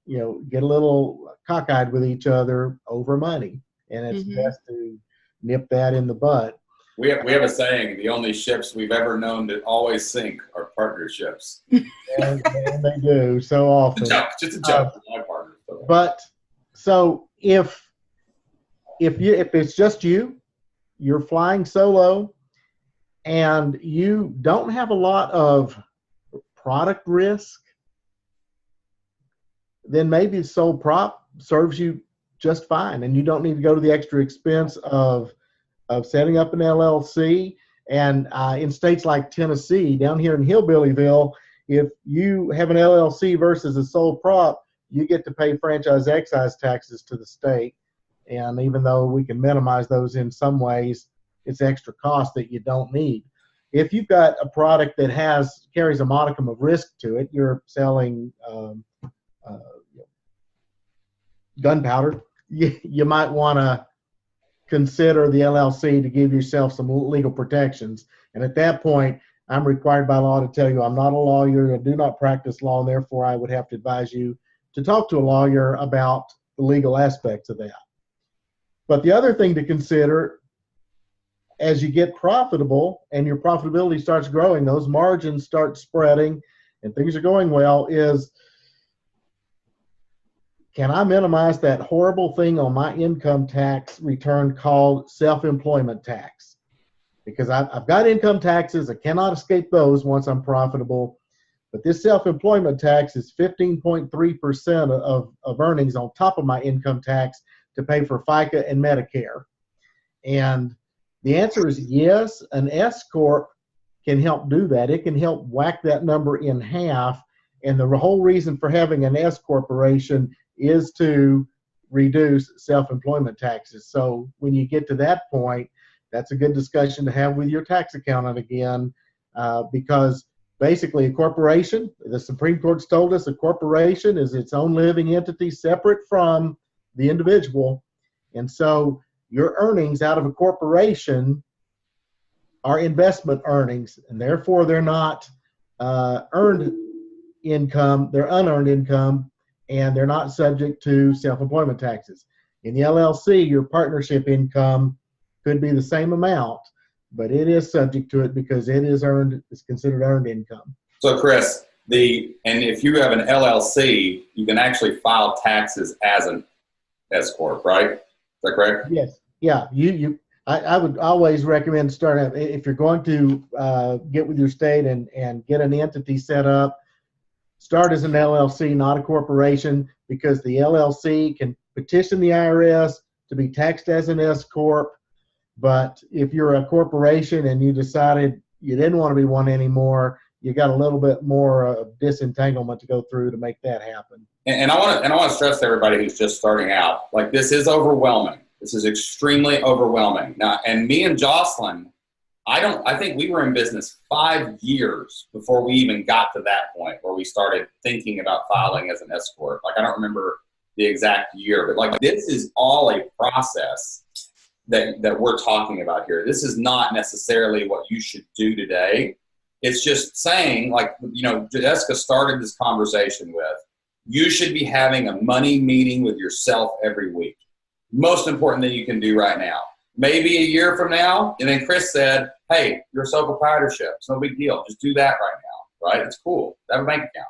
get a little cockeyed with each other over money, and it's best to nip that in the bud. We have a saying: the only ships we've ever known to always sink are partnerships. And they do so often. Just a joke. My partner. But so if it's just you're flying solo, and you don't have a lot of product risk, then maybe sole prop serves you just fine, and you don't need to go to the extra expense of setting up an LLC. And in states like Tennessee, down here in Hillbillyville, if you have an LLC versus a sole prop, you get to pay franchise excise taxes to the state. And even though we can minimize those in some ways, it's extra cost that you don't need. If you've got a product that carries a modicum of risk to it, you're selling gunpowder, you might want to consider the LLC to give yourself some legal protections. And at that point, I'm required by law to tell you I'm not a lawyer, I do not practice law, and therefore I would have to advise you to talk to a lawyer about the legal aspects of that. But the other thing to consider, as you get profitable and your profitability starts growing, those margins start spreading and things are going well, is can I minimize that horrible thing on my income tax return called self-employment tax? Because I've got income taxes, I cannot escape those once I'm profitable. But this self-employment tax is 15.3% of earnings on top of my income tax to pay for FICA and Medicare. And the answer is yes, an S Corp can help do that. It can help whack that number in half. And the whole reason for having an S corporation is to reduce self-employment taxes. So when you get to that point, that's a good discussion to have with your tax accountant again, because basically a corporation, the Supreme Court's told us a corporation is its own living entity separate from the individual. And so your earnings out of a corporation are investment earnings, and therefore they're not earned income, they're unearned income, and they're not subject to self-employment taxes. In the LLC, your partnership income could be the same amount, but it is subject to it because it is considered earned income. So Chris, and if you have an LLC, you can actually file taxes as an S Corp, right? Is that correct? Yes. Yeah. I would always recommend starting, if you're going to get with your state and get an entity set up, start as an LLC, not a corporation, because the LLC can petition the IRS to be taxed as an S Corp. But if you're a corporation and you decided you didn't want to be one anymore, you got a little bit more disentanglement to go through to make that happen. And I want to stress to everybody who's just starting out, like, this is overwhelming. This is extremely overwhelming. Now, and me and Jocelyn, I think we were in business 5 years before we even got to that point where we started thinking about filing as an S Corp. Like, I don't remember the exact year, but like, this is all a process that we're talking about here. This is not necessarily what you should do today. It's just saying, like, Jessica started this conversation with, you should be having a money meeting with yourself every week. Most important thing you can do right now. Maybe a year from now, and then Chris said, hey, you're a sole proprietorship. It's no big deal. Just do that right now, right? It's cool. Have a bank account.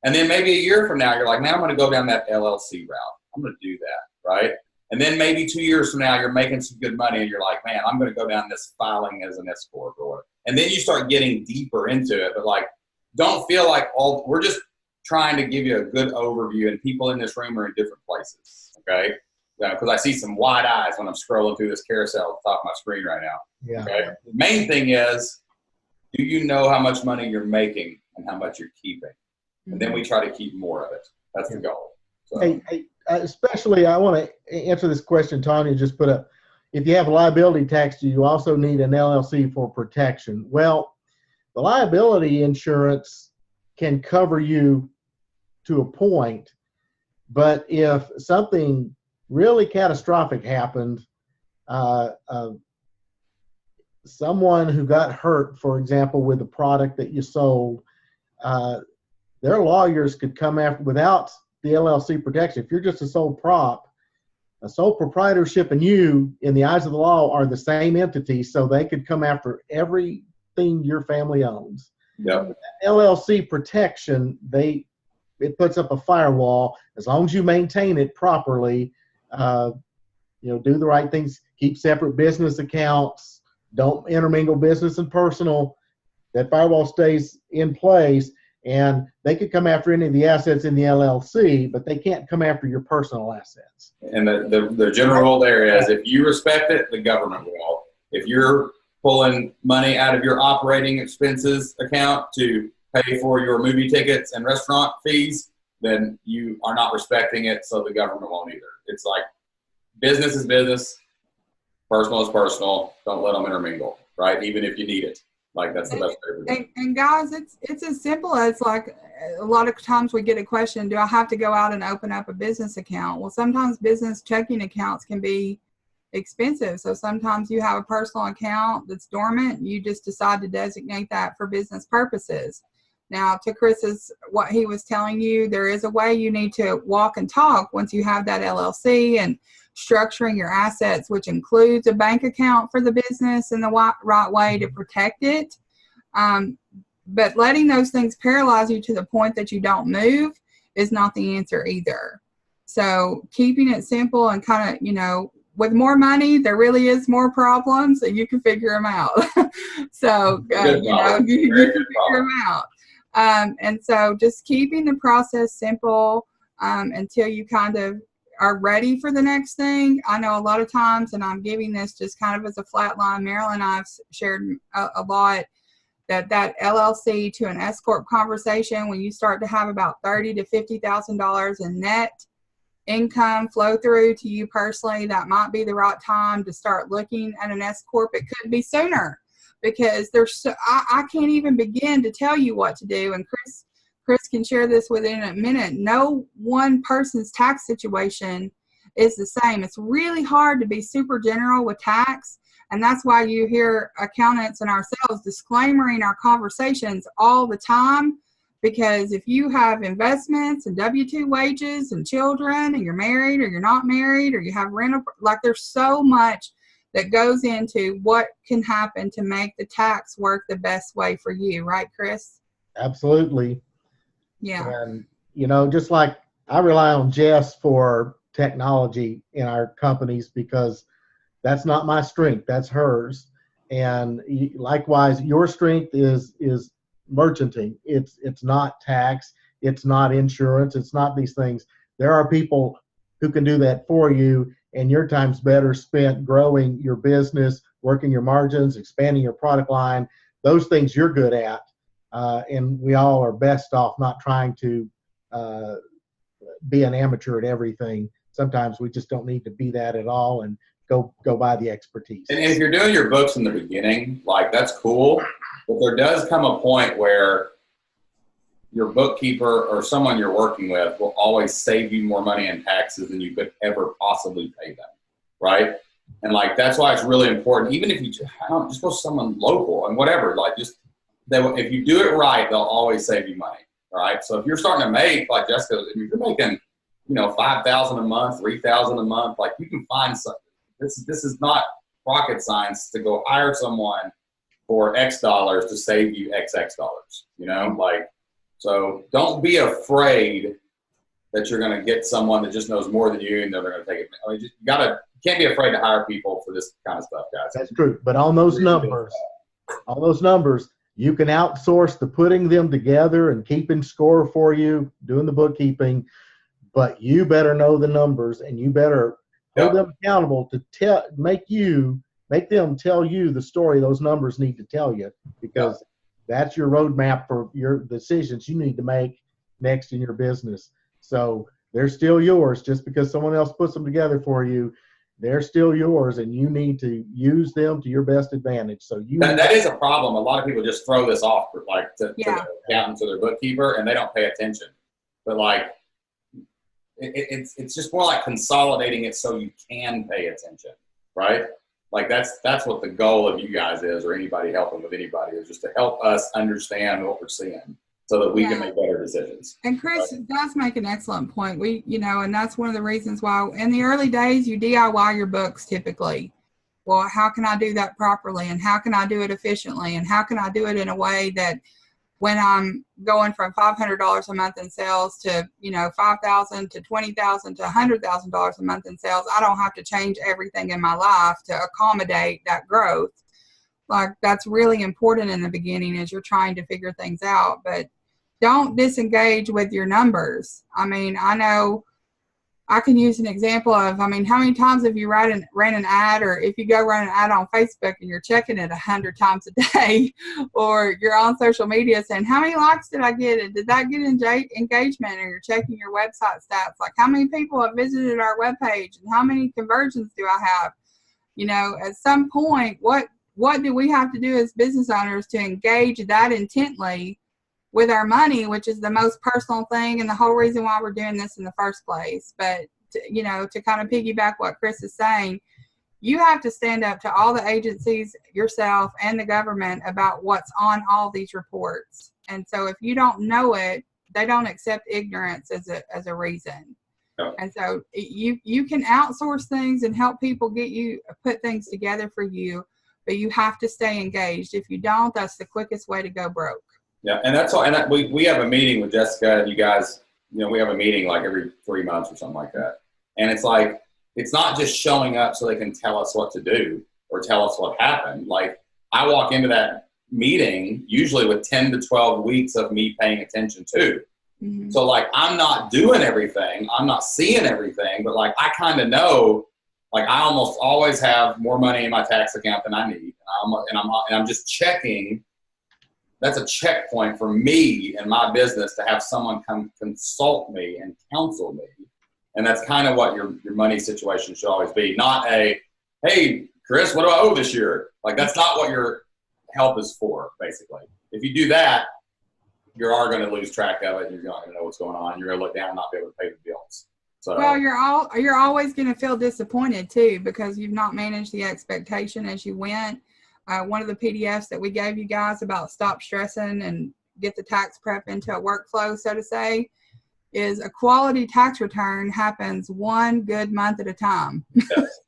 And then maybe a year from now, you're like, man, I'm going to go down that LLC route. I'm going to do that, right? And then maybe 2 years from now, you're making some good money, and you're like, man, I'm going to go down this filing as an S Corp or whatever. And then you start getting deeper into it. But, like, don't feel like we're just trying to give you a good overview, and people in this room are in different places, okay? Because I see some wide eyes when I'm scrolling through this carousel at the top of my screen right now. Yeah. Okay? The main thing is, do you know how much money you're making and how much you're keeping? And then we try to keep more of it. That's the goal. So. Hey, especially, I want to answer this question Tanya just put up. If you have liability tax, do you also need an LLC for protection? Well, the liability insurance can cover you to a point, but if something really catastrophic happened, someone who got hurt, for example, with a product that you sold, their lawyers could come after without the LLC protection. If you're just a sole prop, a sole proprietorship and you, in the eyes of the law, are the same entity, so they could come after everything your family owns. Yep. LLC protection, it puts up a firewall. As long as you maintain it properly, do the right things, keep separate business accounts, don't intermingle business and personal, that firewall stays in place, and they could come after any of the assets in the LLC, but they can't come after your personal assets. And the general rule there is, if you respect it, the government will. If you're pulling money out of your operating expenses account to pay for your movie tickets and restaurant fees, then you are not respecting it, so the government won't either. It's like, business is business, personal is personal. Don't let them intermingle, right? Even if you need it. Like, that's the best way to do it. And guys, it's as simple as, like, a lot of times we get a question, do I have to go out and open up a business account? Well, sometimes business checking accounts can be expensive. So sometimes you have a personal account that's dormant. You just decide to designate that for business purposes. Now, to Chris's, what he was telling you, there is a way you need to walk and talk once you have that LLC and structuring your assets, which includes a bank account for the business in the right way to protect it. But letting those things paralyze you to the point that you don't move is not the answer either. So keeping it simple and kind of, with more money, there really is more problems, and you can figure them out. So, you can figure them out. And so just keeping the process simple until you kind of are ready for the next thing. I know a lot of times, and I'm giving this just kind of as a flat line, Marilyn and I have shared a lot, that LLC to an S Corp conversation, when you start to have about $30,000 to $50,000 in net income flow through to you personally, that might be the right time to start looking at an S Corp. It could be sooner, because I can't even begin to tell you what to do. And Chris can share this within a minute. No one person's tax situation is the same. It's really hard to be super general with tax. And that's why you hear accountants and ourselves disclaimering our conversations all the time. Because if you have investments and W-2 wages and children, and you're married or you're not married, or you have rental, like, there's so much that goes into what can happen to make the tax work the best way for you. Right, Chris? Absolutely. Yeah. And, just like I rely on Jess for technology in our companies, because that's not my strength, that's hers. And likewise, your strength is merchanting. It's not tax, it's not insurance, it's not these things. There are people who can do that for you, and your time's better spent growing your business, working your margins, expanding your product line, those things you're good at. And we all are best off not trying to be an amateur at everything. Sometimes we just don't need to be that at all, and go by the expertise. And if you're doing your books in the beginning, like, that's cool, but there does come a point where your bookkeeper or someone you're working with will always save you more money in taxes than you could ever possibly pay them, right? And, like, that's why it's really important. Even if you just go to someone local and whatever, like, if you do it right, they'll always save you money, all right? So if you're starting to make, like Jessica, if you're making, $5,000 a month, $3,000 a month, like, you can find something. This is not rocket science to go hire someone for X dollars to save you XX dollars, so don't be afraid that you're going to get someone that just knows more than you and they're going to take it. I mean, you can't be afraid to hire people for this kind of stuff, guys. That's true. But on those numbers, you can outsource the putting them together and keeping score for you, doing the bookkeeping, but you better know the numbers, and you better hold them accountable to make them tell you the story those numbers need to tell you, because that's your roadmap for your decisions you need to make next in your business. So they're still yours. Just because someone else puts them together for you, they're still yours, and you need to use them to your best advantage. So that is a problem. A lot of people just throw this off, like, to the accountant, to their bookkeeper, and they don't pay attention. But, like, it's just more like consolidating it so you can pay attention, right? Like that's what the goal of you guys is, or anybody helping with anybody, is just to help us understand what we're seeing so that we can make better decisions. And Chris does make an excellent point. And that's one of the reasons why in the early days you DIY your books typically. Well, how can I do that properly? And how can I do it efficiently? And how can I do it in a way that when I'm going from $500 a month in sales to, $5,000 to $20,000 to $100,000 a month in sales, I don't have to change everything in my life to accommodate that growth. Like, that's really important in the beginning as you're trying to figure things out, but don't disengage with your numbers. I mean, I know I can use an example of, how many times have you ran an ad, or if you go run an ad on Facebook and you're checking it 100 times a day, or you're on social media saying, how many likes did I get? And did that get engagement? Or you're checking your website stats, like how many people have visited our webpage and how many conversions do I have? At some point, what do we have to do as business owners to engage that intently with our money, which is the most personal thing and the whole reason why we're doing this in the first place. But, to kind of piggyback what Chris is saying, you have to stand up to all the agencies, yourself, and the government about what's on all these reports. And so if you don't know it, they don't accept ignorance as a reason. Yeah. And so you can outsource things and help people put things together for you, but you have to stay engaged. If you don't, that's the quickest way to go broke. Yeah, and that's all. And we have a meeting with Jessica and you guys. We have a meeting like every 3 months or something like that. And it's like, it's not just showing up so they can tell us what to do or tell us what happened. Like, I walk into that meeting usually with 10 to 12 weeks of me paying attention to. Mm-hmm. So like, I'm not doing everything, I'm not seeing everything, but like, I kind of know. Like, I almost always have more money in my tax account than I need, and I'm just checking. That's a checkpoint for me and my business to have someone come consult me and counsel me. And that's kind of what your money situation should always be. Not a, hey, Chris, what do I owe this year? Like, that's not what your help is for, basically. If you do that, you are going to lose track of it. You're not going to know what's going on. You're going to look down and not be able to pay the bills. So, well, you're always going to feel disappointed, too, because you've not managed the expectation as you went. One of the PDFs that we gave you guys about stop stressing and get the tax prep into a workflow, so to say, is a quality tax return happens one good month at a time. yes.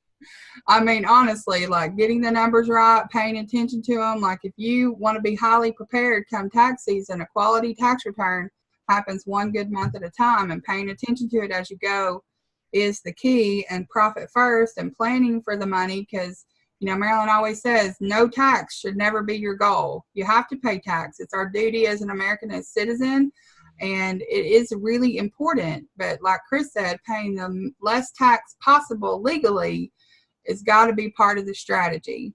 Honestly, like getting the numbers right, paying attention to them. Like, if you want to be highly prepared come tax season, a quality tax return happens one good month at a time, and paying attention to it as you go is the key, and profit first and planning for the money, because Marilyn always says no tax should never be your goal. You have to pay tax. It's our duty as an American, as citizen, and it is really important. But like Chris said, paying the less tax possible legally has got to be part of the strategy,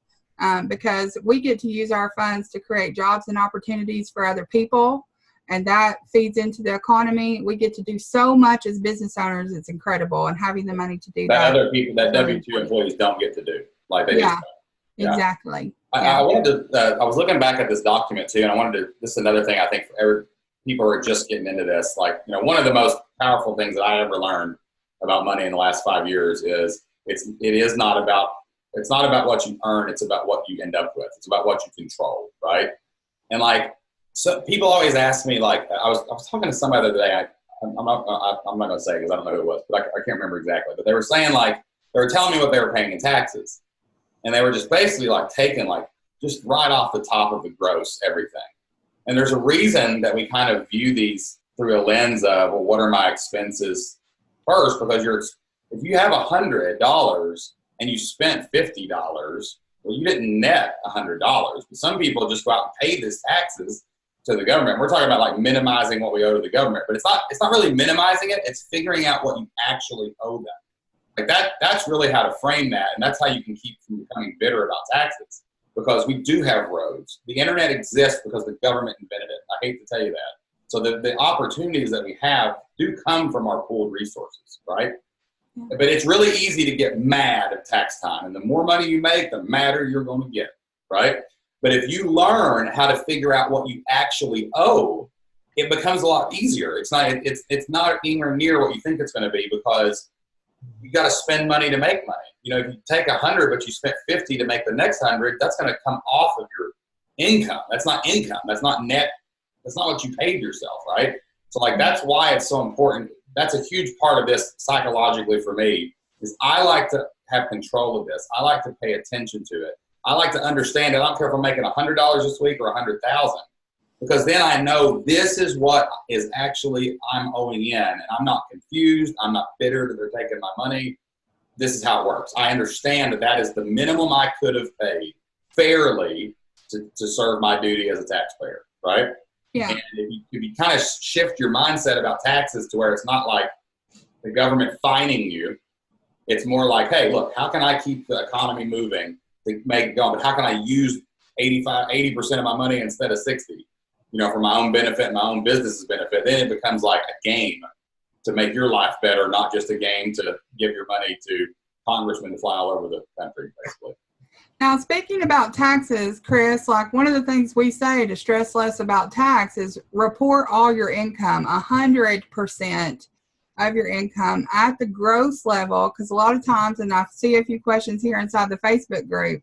because we get to use our funds to create jobs and opportunities for other people, and that feeds into the economy. We get to do so much as business owners. It's incredible, and having the money to do that. Other people, that W-2 employees don't get to do. Like they just, exactly. I wanted to. I was looking back at this document too, and I wanted to. This is another thing I think for people who are just getting into this. Like, one of the most powerful things that I ever learned about money in the last 5 years is it's not about what you earn. It's about what you end up with. It's about what you control, right? And like, so people always ask me, like, I was talking to somebody the other day. I'm not going to say because I don't know who it was, but I can't remember exactly. But they were saying, like, they were telling me what they were paying in taxes. And they were just basically like taking like just right off the top of the gross everything. And there's a reason that we kind of view these through a lens of, well, what are my expenses first? Because if you have $100 and you spent $50, well, you didn't net $100. But some people just go out and pay these taxes to the government. We're talking about like minimizing what we owe to the government, but it's not really minimizing it. It's figuring out what you actually owe them. Like that's really how to frame that, and that's how you can keep from becoming bitter about taxes, because we do have roads. The internet exists because the government invented it. I hate to tell you that. So the opportunities that we have do come from our pooled resources, right? But it's really easy to get mad at tax time, and the more money you make, the madder you're going to get, right? But if you learn how to figure out what you actually owe, it becomes a lot easier. It's not anywhere near what you think it's going to be, because you got to spend money to make money. You know, if you take 100, but you spent 50 to make the next 100, that's going to come off of your income. That's not income. That's not net. That's not what you paid yourself, right? So like, that's why it's so important. That's a huge part of this psychologically for me, is I like to have control of this. I like to pay attention to it. I like to understand it. I don't care if I'm making $100 this week or 100,000, because then I know this is what is actually I'm owing in, and I'm not confused. I'm not bitter that they're taking my money. This is how it works. I understand that that is the minimum I could have paid fairly to serve my duty as a taxpayer, right? Yeah. And if you kind of shift your mindset about taxes to where it's not like the government fining you, it's more like, hey, look, how can I keep the economy moving to make it go? But how can I use 80% of my money instead of 60, you know, for my own benefit and my own business's benefit? Then it becomes like a game to make your life better, not just a game to give your money to congressmen to fly all over the country, basically. Now, speaking about taxes, Chris, like one of the things we say to stress less about tax is report all your income, 100% of your income at the gross level, because a lot of times, and I see a few questions here inside the Facebook group,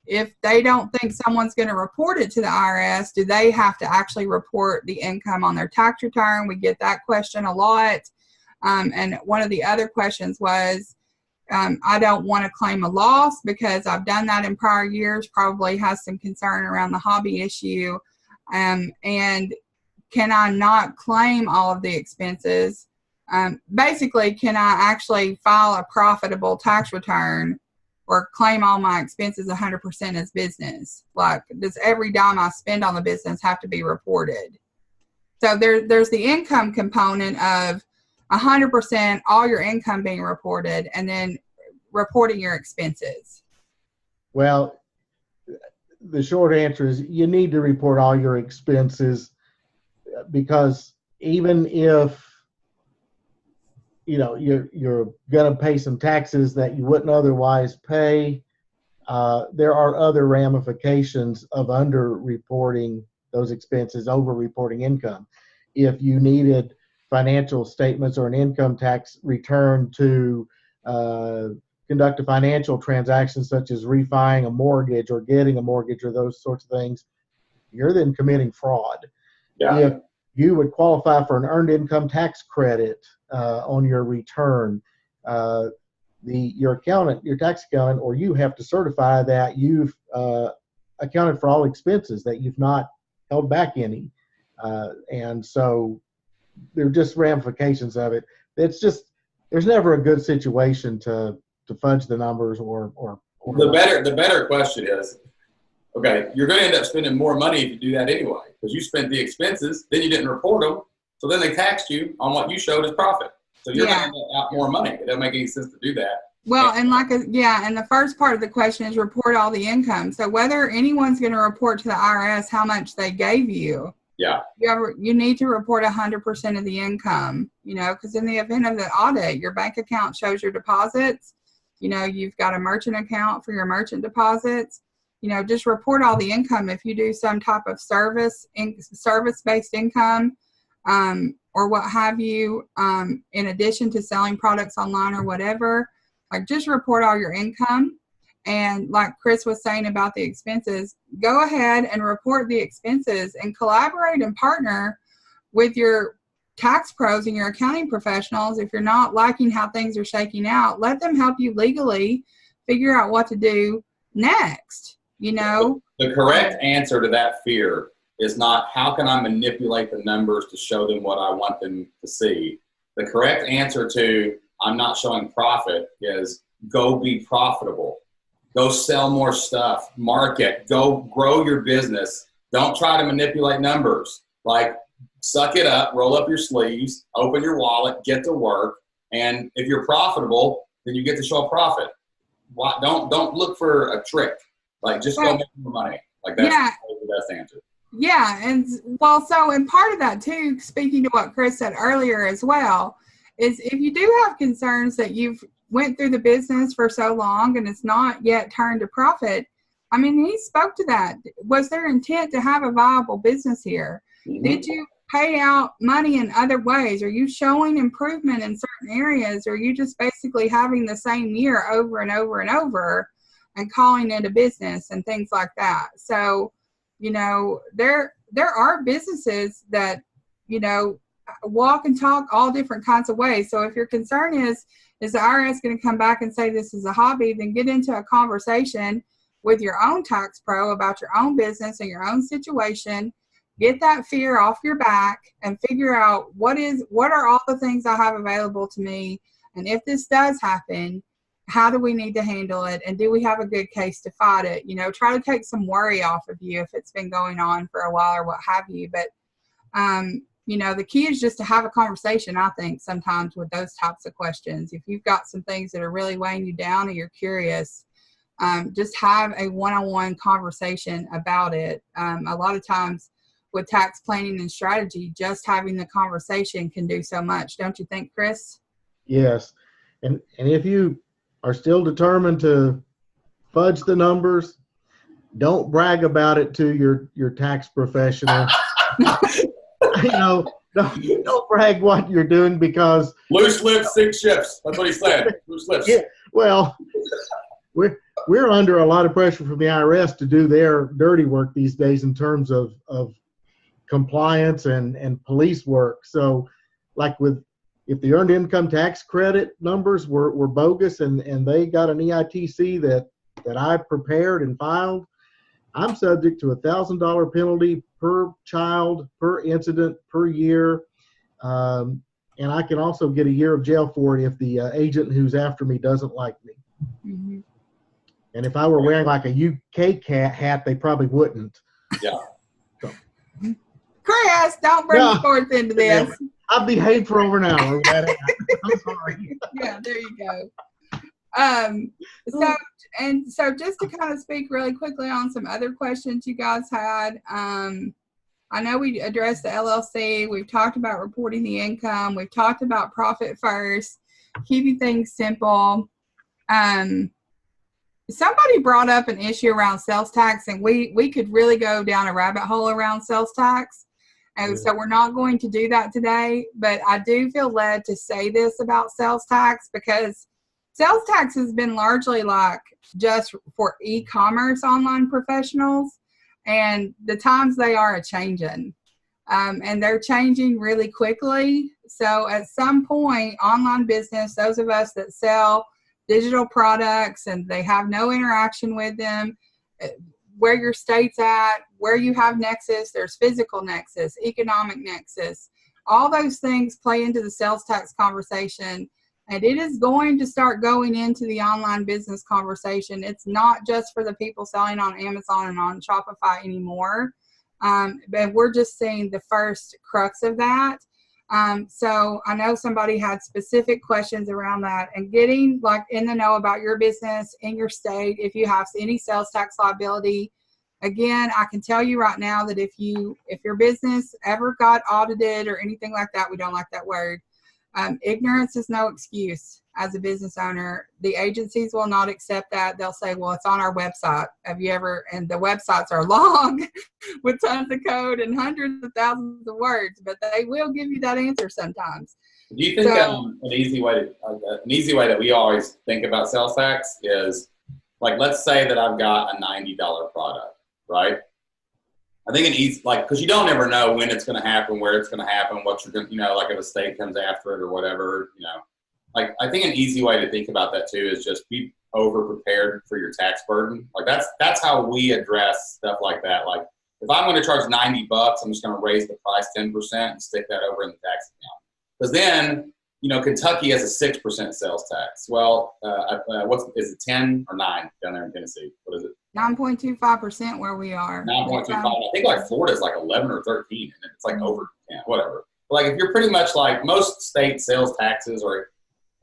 if they don't think someone's going to report it to the IRS, do they have to actually report the income on their tax return? We get that question a lot. And one of the other questions was, I don't want to claim a loss because I've done that in prior years, probably has some concern around the hobby issue. And can I not claim all of the expenses? Basically, can I actually file a profitable tax return or claim all my expenses 100% as business? Like, does every dime I spend on the business have to be reported? So there's the income component of 100% all your income being reported, and then reporting your expenses. Well, the short answer is you need to report all your expenses, because even if you're going to pay some taxes that you wouldn't otherwise pay, there are other ramifications of under-reporting those expenses, over-reporting income. If you needed financial statements or an income tax return to conduct a financial transaction such as refining a mortgage or getting a mortgage or those sorts of things, you're then committing fraud. Yeah. If you would qualify for an earned income tax credit on your return, your tax accountant, or you have to certify that you've accounted for all expenses, that you've not held back any. And so there are just ramifications of it. It's just, there's never a good situation to fudge the numbers or the better question is, okay, you're going to end up spending more money if you do that anyway, because you spent the expenses, then you didn't report them, so then they taxed you on what you showed as profit. So you're going to end up out more money. It doesn't make any sense to do that. Well, and and the first part of the question is report all the income. So whether anyone's going to report to the IRS how much they gave you, you need to report 100% of the income, because in the event of the audit, your bank account shows your deposits. You've got a merchant account for your merchant deposits. Just report all the income. If you do some type of service-based income, or what have you, in addition to selling products online or whatever, like, just report all your income. And like Chris was saying about the expenses, go ahead and report the expenses and collaborate and partner with your tax pros and your accounting professionals. If you're not liking how things are shaking out, let them help you legally figure out what to do next. The correct answer to that fear is not how can I manipulate the numbers to show them what I want them to see. The correct answer to I'm not showing profit is go be profitable. Go sell more stuff, market, go grow your business. Don't try to manipulate numbers. Like, suck it up, roll up your sleeves, open your wallet, get to work. And if you're profitable, then you get to show a profit. Don't look for a trick. Like, just go make more money. Like, that's the best answer. Yeah. And part of that too, speaking to what Chris said earlier as well, is if you do have concerns that you've went through the business for so long and it's not yet turned to profit, he spoke to that. Was there intent to have a viable business here? Mm-hmm. Did you pay out money in other ways? Are you showing improvement in certain areas? Or are you just basically having the same year over and over and over and calling it a business and things like that? So, you know, there are businesses that, you know, walk and talk all different kinds of ways. So if your concern is the IRS going to come back and say this is a hobby, then get into a conversation with your own tax pro about your own business and your own situation. Get that fear off your back and figure out what are all the things I have available to me. And if this does happen, how do we need to handle it? And do we have a good case to fight it? You know, try to take some worry off of you if it's been going on for a while or what have you. But, you know, the key is just to have a conversation, I think, sometimes with those types of questions. If you've got some things that are really weighing you down and you're curious, just have a one-on-one conversation about it. A lot of times with tax planning and strategy, just having the conversation can do so much. Don't you think, Chris? Yes. And if you are still determined to fudge the numbers, don't brag about it to your tax professional. You know, don't brag what you're doing, because loose lips sink ships. That's what he said. Loose lips. Yeah, well, we're under a lot of pressure from the IRS to do their dirty work these days in terms of compliance and police work. So, like if the earned income tax credit numbers were bogus and they got an EITC that I prepared and filed, I'm subject to $1,000 penalty per child, per incident, per year. And I can also get a year of jail for it if the agent who's after me doesn't like me. Mm-hmm. And if I were wearing like a UK hat, they probably wouldn't. Yeah. So. Chris, don't bring sports into this. I've behaved for over an hour. I'm sorry. Yeah, there you go. So just to kind of speak really quickly on some other questions you guys had. I know we addressed the LLC. We've talked about reporting the income. We've talked about profit first, keeping things simple. Somebody brought up an issue around sales tax, and we could really go down a rabbit hole around sales tax. And so we're not going to do that today, but I do feel led to say this about sales tax, because sales tax has been largely like just for e-commerce online professionals, and the times they are a-changing, and they're changing really quickly. So at some point, online business, those of us that sell digital products and they have no interaction with them, where your state's at, where you have nexus, there's physical nexus, economic nexus, all those things play into the sales tax conversation. And it is going to start going into the online business conversation. It's not just for the people selling on Amazon and on Shopify anymore. But we're just seeing the first crux of that. So I know somebody had specific questions around that, and getting like in the know about your business in your state. If you have any sales tax liability, again, I can tell you right now that if your business ever got audited or anything like that, we don't like that word. Ignorance is no excuse as a business owner. The agencies will not accept that. They'll say, well, it's on our website. And the websites are long with tons of code and hundreds of thousands of words, but they will give you that answer sometimes. Do you think an easy way that we always think about sales tax is, like, let's say that I've got a $90 product, right? I think because you don't ever know when it's going to happen, where it's going to happen, what you're going to, like if a state comes after it or whatever, like I think an easy way to think about that too is just be over prepared for your tax burden. Like that's how we address stuff like that. Like if I'm going to charge $90, I'm just going to raise the price 10% and stick that over in the tax account. Because then, Kentucky has a 6% sales tax. Well, is it 10 or 9 down there in Tennessee? What is it? 9.25% where we are. 9.25. I think like Florida is like 11 or 13, and it's like over 10, whatever. But like if you're pretty much like most state sales taxes are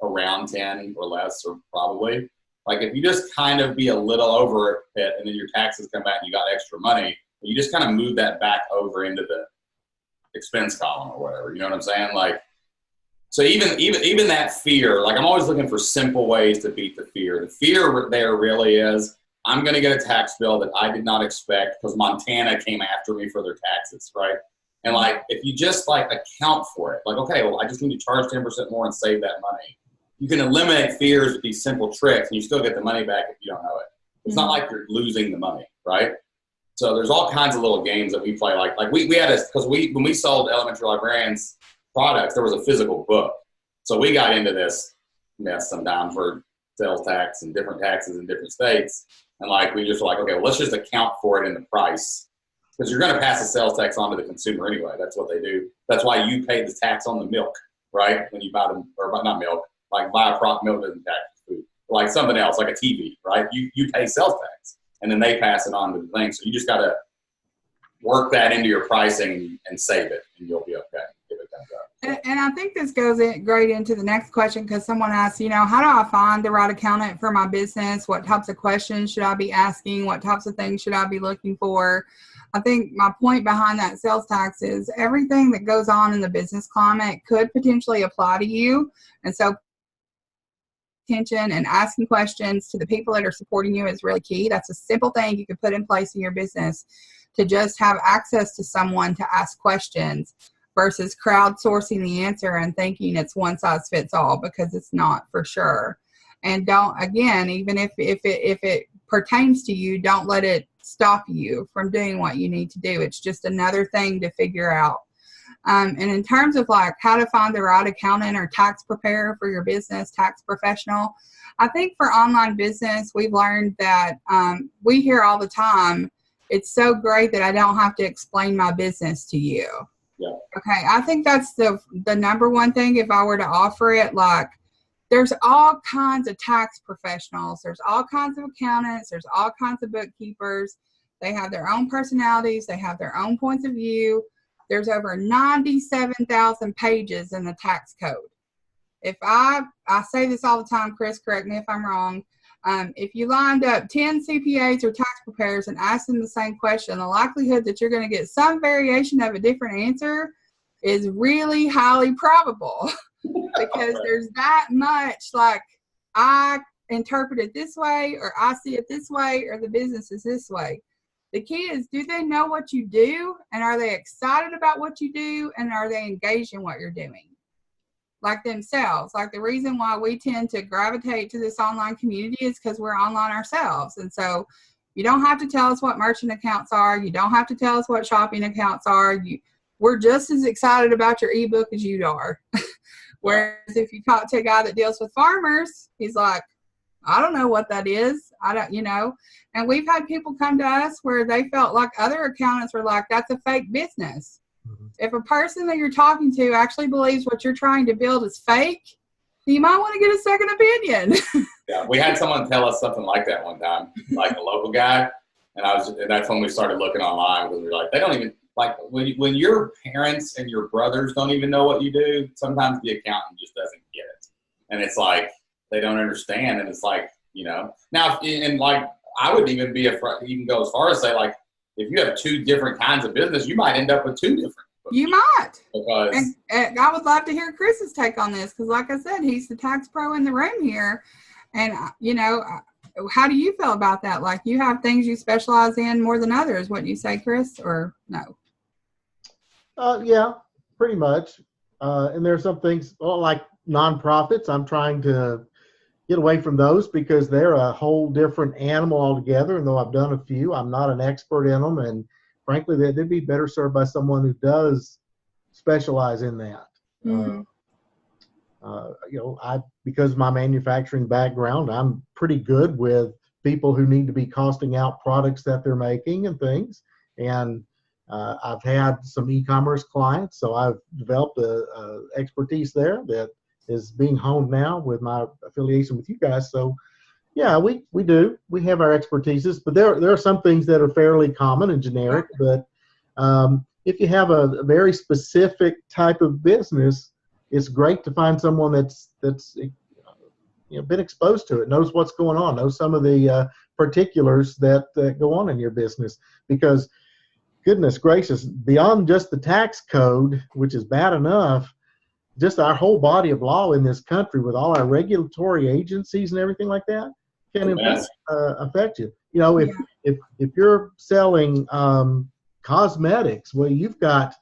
around 10 or less, or probably. Like if you just kind of be a little over it, and then your taxes come back and you got extra money, you just kind of move that back over into the expense column or whatever. You know what I'm saying? Like, so even that fear, like I'm always looking for simple ways to beat the fear. The fear there really is, I'm going to get a tax bill that I did not expect because Montana came after me for their taxes, right? And like, if you just like account for it, like, okay, well, I just need to charge 10% more and save that money. You can eliminate fears with these simple tricks, and you still get the money back if you don't know it. It's not like you're losing the money, right? So there's all kinds of little games that we play. Like we had because when we sold Elementary Librarians products, there was a physical book. So we got into this mess sometimes for sales tax and different taxes in different states. And like, we just were like, okay, well, let's just account for it in the price. Because you're going to pass the sales tax on to the consumer anyway. That's what they do. That's why you pay the tax on the milk, right? When you buy them, or not milk, like buy a product, milk doesn't tax food. Like something else, like a TV, right? You pay sales tax, and then they pass it on to the thing. So you just got to work that into your pricing and save it, and you'll be okay if it comes up. And I think this goes great into the next question, because someone asked, how do I find the right accountant for my business? What types of questions should I be asking? What types of things should I be looking for? I think my point behind that sales tax is everything that goes on in the business climate could potentially apply to you. And so attention and asking questions to the people that are supporting you is really key. That's a simple thing you can put in place in your business to just have access to someone to ask questions versus crowdsourcing the answer and thinking it's one size fits all, because it's not for sure. And don't, again, even if it pertains to you, don't let it stop you from doing what you need to do. It's just another thing to figure out. And in terms of like how to find the right accountant or tax preparer for your business, tax professional, I think for online business, we've learned that we hear all the time, it's so great that I don't have to explain my business to you. Yeah. Okay, I think that's the number one thing if I were to offer it. Like, there's all kinds of tax professionals. There's all kinds of accountants. There's all kinds of bookkeepers. They have their own personalities. They have their own points of view. There's over 97,000 pages in the tax code. If I say this all the time, Chris, correct me if I'm wrong. If you lined up 10 CPAs or tax preparers and asked them the same question, the likelihood that you're going to get some variation of a different answer is really highly probable. Because there's that much, like, I interpret it this way, or I see it this way, or the business is this way. The key is, do they know what you do, and are they excited about what you do, and are they engaged in what you're doing? Like themselves. Like, the reason why we tend to gravitate to this online community is because we're online ourselves. And so you don't have to tell us what merchant accounts are. You don't have to tell us what shopping accounts are. We're just as excited about your ebook as you are. Whereas if you talk to a guy that deals with farmers, he's like, I don't know what that is. I don't, and we've had people come to us where they felt like other accountants were like, that's a fake business. Mm-hmm. If a person that you're talking to actually believes what you're trying to build is fake, you might want to get a second opinion. Yeah, we had someone tell us something like that one time, like a local guy. And that's when we started looking online, because we were like, they don't even, like, when your parents and your brothers don't even know what you do, sometimes the accountant just doesn't get it. And it's like, they don't understand. And it's like, now, and like, I would even even go as far as say, like, if you have two different kinds of business, you might end up with two different books. You might. Because and I would love to hear Chris's take on this, because like I said, he's the tax pro in the room here. And, how do you feel about that? Like, you have things you specialize in more than others. What do you say, Chris, or no? Yeah, pretty much. And there's some things, like nonprofits, I'm trying to get away from those because they're a whole different animal altogether. And though I've done a few, I'm not an expert in them. And frankly, they'd be better served by someone who does specialize in that. Mm-hmm. Because of my manufacturing background, I'm pretty good with people who need to be costing out products that they're making and things. And I've had some e-commerce clients, so I've developed a expertise there that is being honed now with my affiliation with you guys. So, yeah, we do. We have our expertises, but there are some things that are fairly common and generic. But if you have a very specific type of business, it's great to find someone that's been exposed to it, knows what's going on, knows some of the particulars that go on in your business. Because, goodness gracious, beyond just the tax code, which is bad enough, just our whole body of law in this country with all our regulatory agencies and everything like that can affect you. If you're selling cosmetics, well, you've got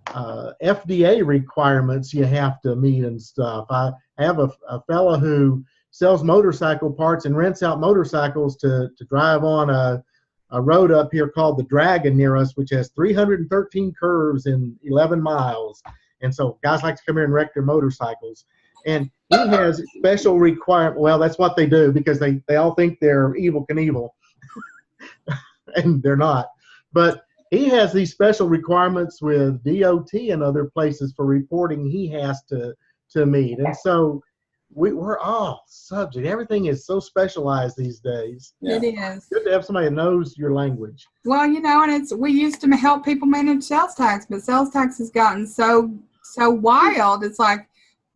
FDA requirements you have to meet and stuff. I have a fella who sells motorcycle parts and rents out motorcycles to drive on a road up here called the Dragon near us, which has 313 curves in 11 miles. And so guys like to come here and wreck their motorcycles. And he has special requirement. Well, that's what they do because they all think they're Evel Knievel. And they're not. But he has these special requirements with DOT and other places for reporting he has to meet. And so we're all subject. Everything is so specialized these days. Yeah. It is. Good to have somebody that knows your language. Well, and we used to help people manage sales tax, but sales tax has gotten so wild. It's kind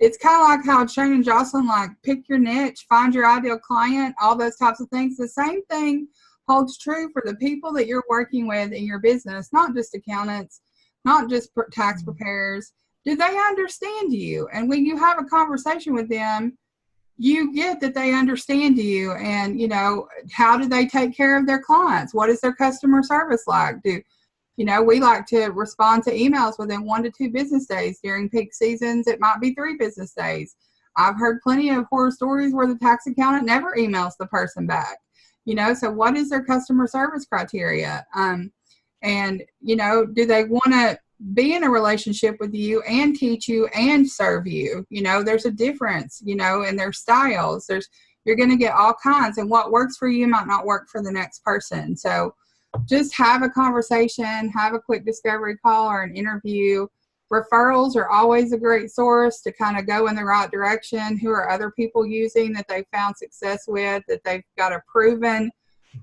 of like how Shane and Jocelyn, pick your niche, find your ideal client, all those types of things. The same thing holds true for the people that you're working with in your business, not just accountants, not just tax preparers. Do they understand you? And when you have a conversation with them, you get that they understand you. And, how do they take care of their clients? What is their customer service like? We like to respond to emails within 1 to 2 business days. During peak seasons, it might be 3 business days. I've heard plenty of horror stories where the tax accountant never emails the person back. So what is their customer service criteria? And, do they want to be in a relationship with you and teach you and serve you? There's a difference, in their styles. You're going to get all kinds, and what works for you might not work for the next person. So just have a conversation, have a quick discovery call or an interview. Referrals are always a great source to kind of go in the right direction. Who are other people using that they've found success with, that they've got a proven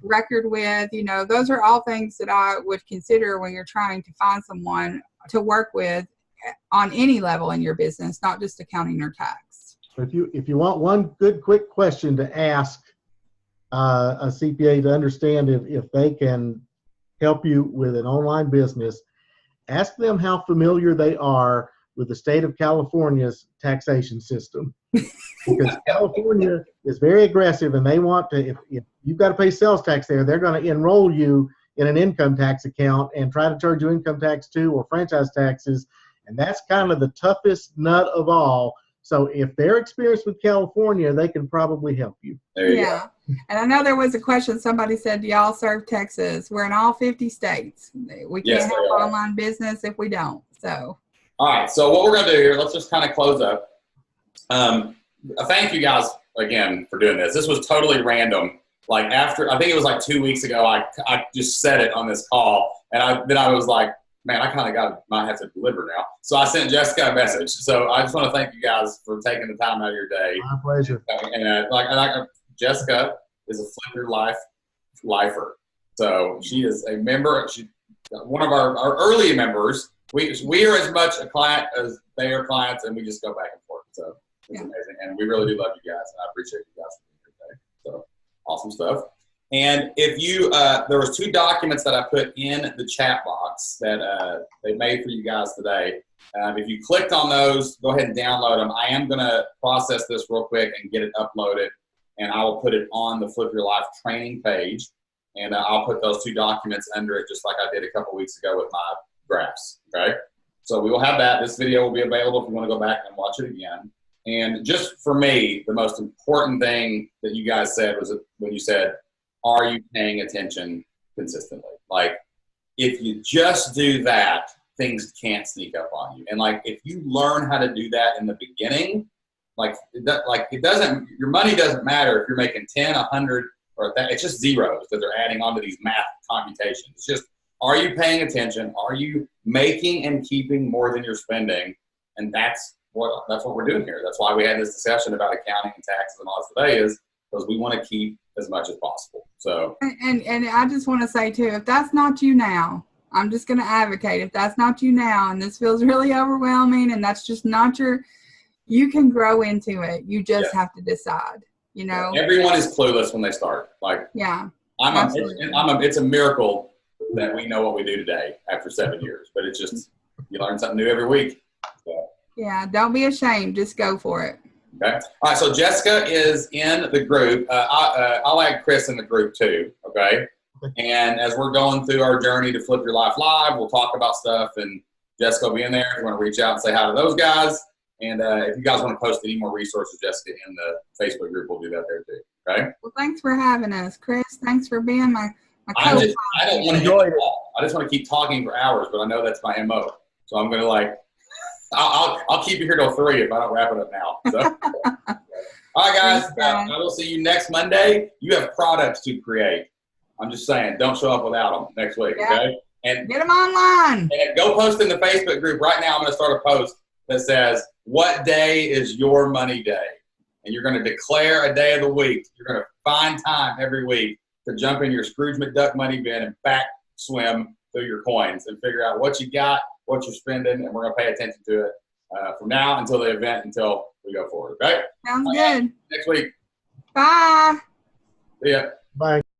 record with? Those are all things that I would consider when you're trying to find someone to work with on any level in your business, not just accounting or tax. If you want one good quick question to ask a CPA to understand if they can help you with an online business, ask them how familiar they are with the state of California's taxation system. Because California is very aggressive, and they want to, if you've got to pay sales tax there, they're going to enroll you in an income tax account and try to charge you income tax too, or franchise taxes. And that's kind of the toughest nut of all. So if they're experienced with California, they can probably help you. There you go. And I know there was a question. Somebody said, do y'all serve Texas? We're in all 50 states. We can't have online business if we don't. So. All right. So what we're going to do here, let's just kind of close up. Thank you guys again for doing this. This was totally random. I think it was 2 weeks ago, I just said it on this call, and then I was like, man, I kind of might have to deliver now. So I sent Jessica a message. So I just want to thank you guys for taking the time out of your day. My pleasure. And Jessica is a Flip Your Life lifer. So she is a member. She's one of our early members. We are as much a client as they are clients, and we just go back and forth. So it's amazing. And we really do love you guys, and I appreciate you guys for being here today. So awesome stuff. And if you, there was 2 documents that I put in the chat box that they made for you guys today. If you clicked on those, go ahead and download them. I am going to process this real quick and get it uploaded, and I will put it on the Flip Your Life training page, and I'll put those 2 documents under it just like I did a couple weeks ago with my graphs, okay? So we will have that. This video will be available if you want to go back and watch it again. And just for me, the most important thing that you guys said was when you said, are you paying attention consistently? If you just do that, things can't sneak up on you. And if you learn how to do that in the beginning, it doesn't, your money doesn't matter if you're making 10, 100, or that. It's just zeros that they're adding onto these math computations. It's just, are you paying attention? Are you making and keeping more than you're spending? And that's what we're doing here. That's why we had this discussion about accounting and taxes and all this today, is because we want to keep as much as possible. So and I just want to say too, if that's not you now, I'm just going to advocate, if that's not you now and this feels really overwhelming and that's just not you can grow into it. You just have to decide, Everyone is clueless when they start. It's a miracle that we know what we do today after 7 years, but it's just, you learn something new every week. So. Yeah. Don't be ashamed. Just go for it. Okay. All right. So Jessica is in the group. I'll add Chris in the group too. Okay. And as we're going through our journey to Flip Your Life Live, we'll talk about stuff, and Jessica will be in there if you want to reach out and say hi to those guys. And if you guys want to post any more resources, Jessica, in the Facebook group, we'll do that there too. Okay? Well, thanks for having us, Chris. Thanks for being my I co-pilot. don't want to hit the ball. I just want to keep talking for hours, but I know that's my MO. So I'm going to I'll keep you here till 3 if I don't wrap it up now. So. All right, guys. I will see you next Monday. You have products to create. I'm just saying, don't show up without them next week, okay? And get them online. And go post in the Facebook group. Right now, I'm going to start a post that says, what day is your money day? And you're going to declare a day of the week. You're going to find time every week to jump in your Scrooge McDuck money bin and back swim through your coins and figure out what you got, what you're spending, and we're going to pay attention to it from now until the event, until we go forward, okay? Sounds good. Next week. Bye. See ya. Bye.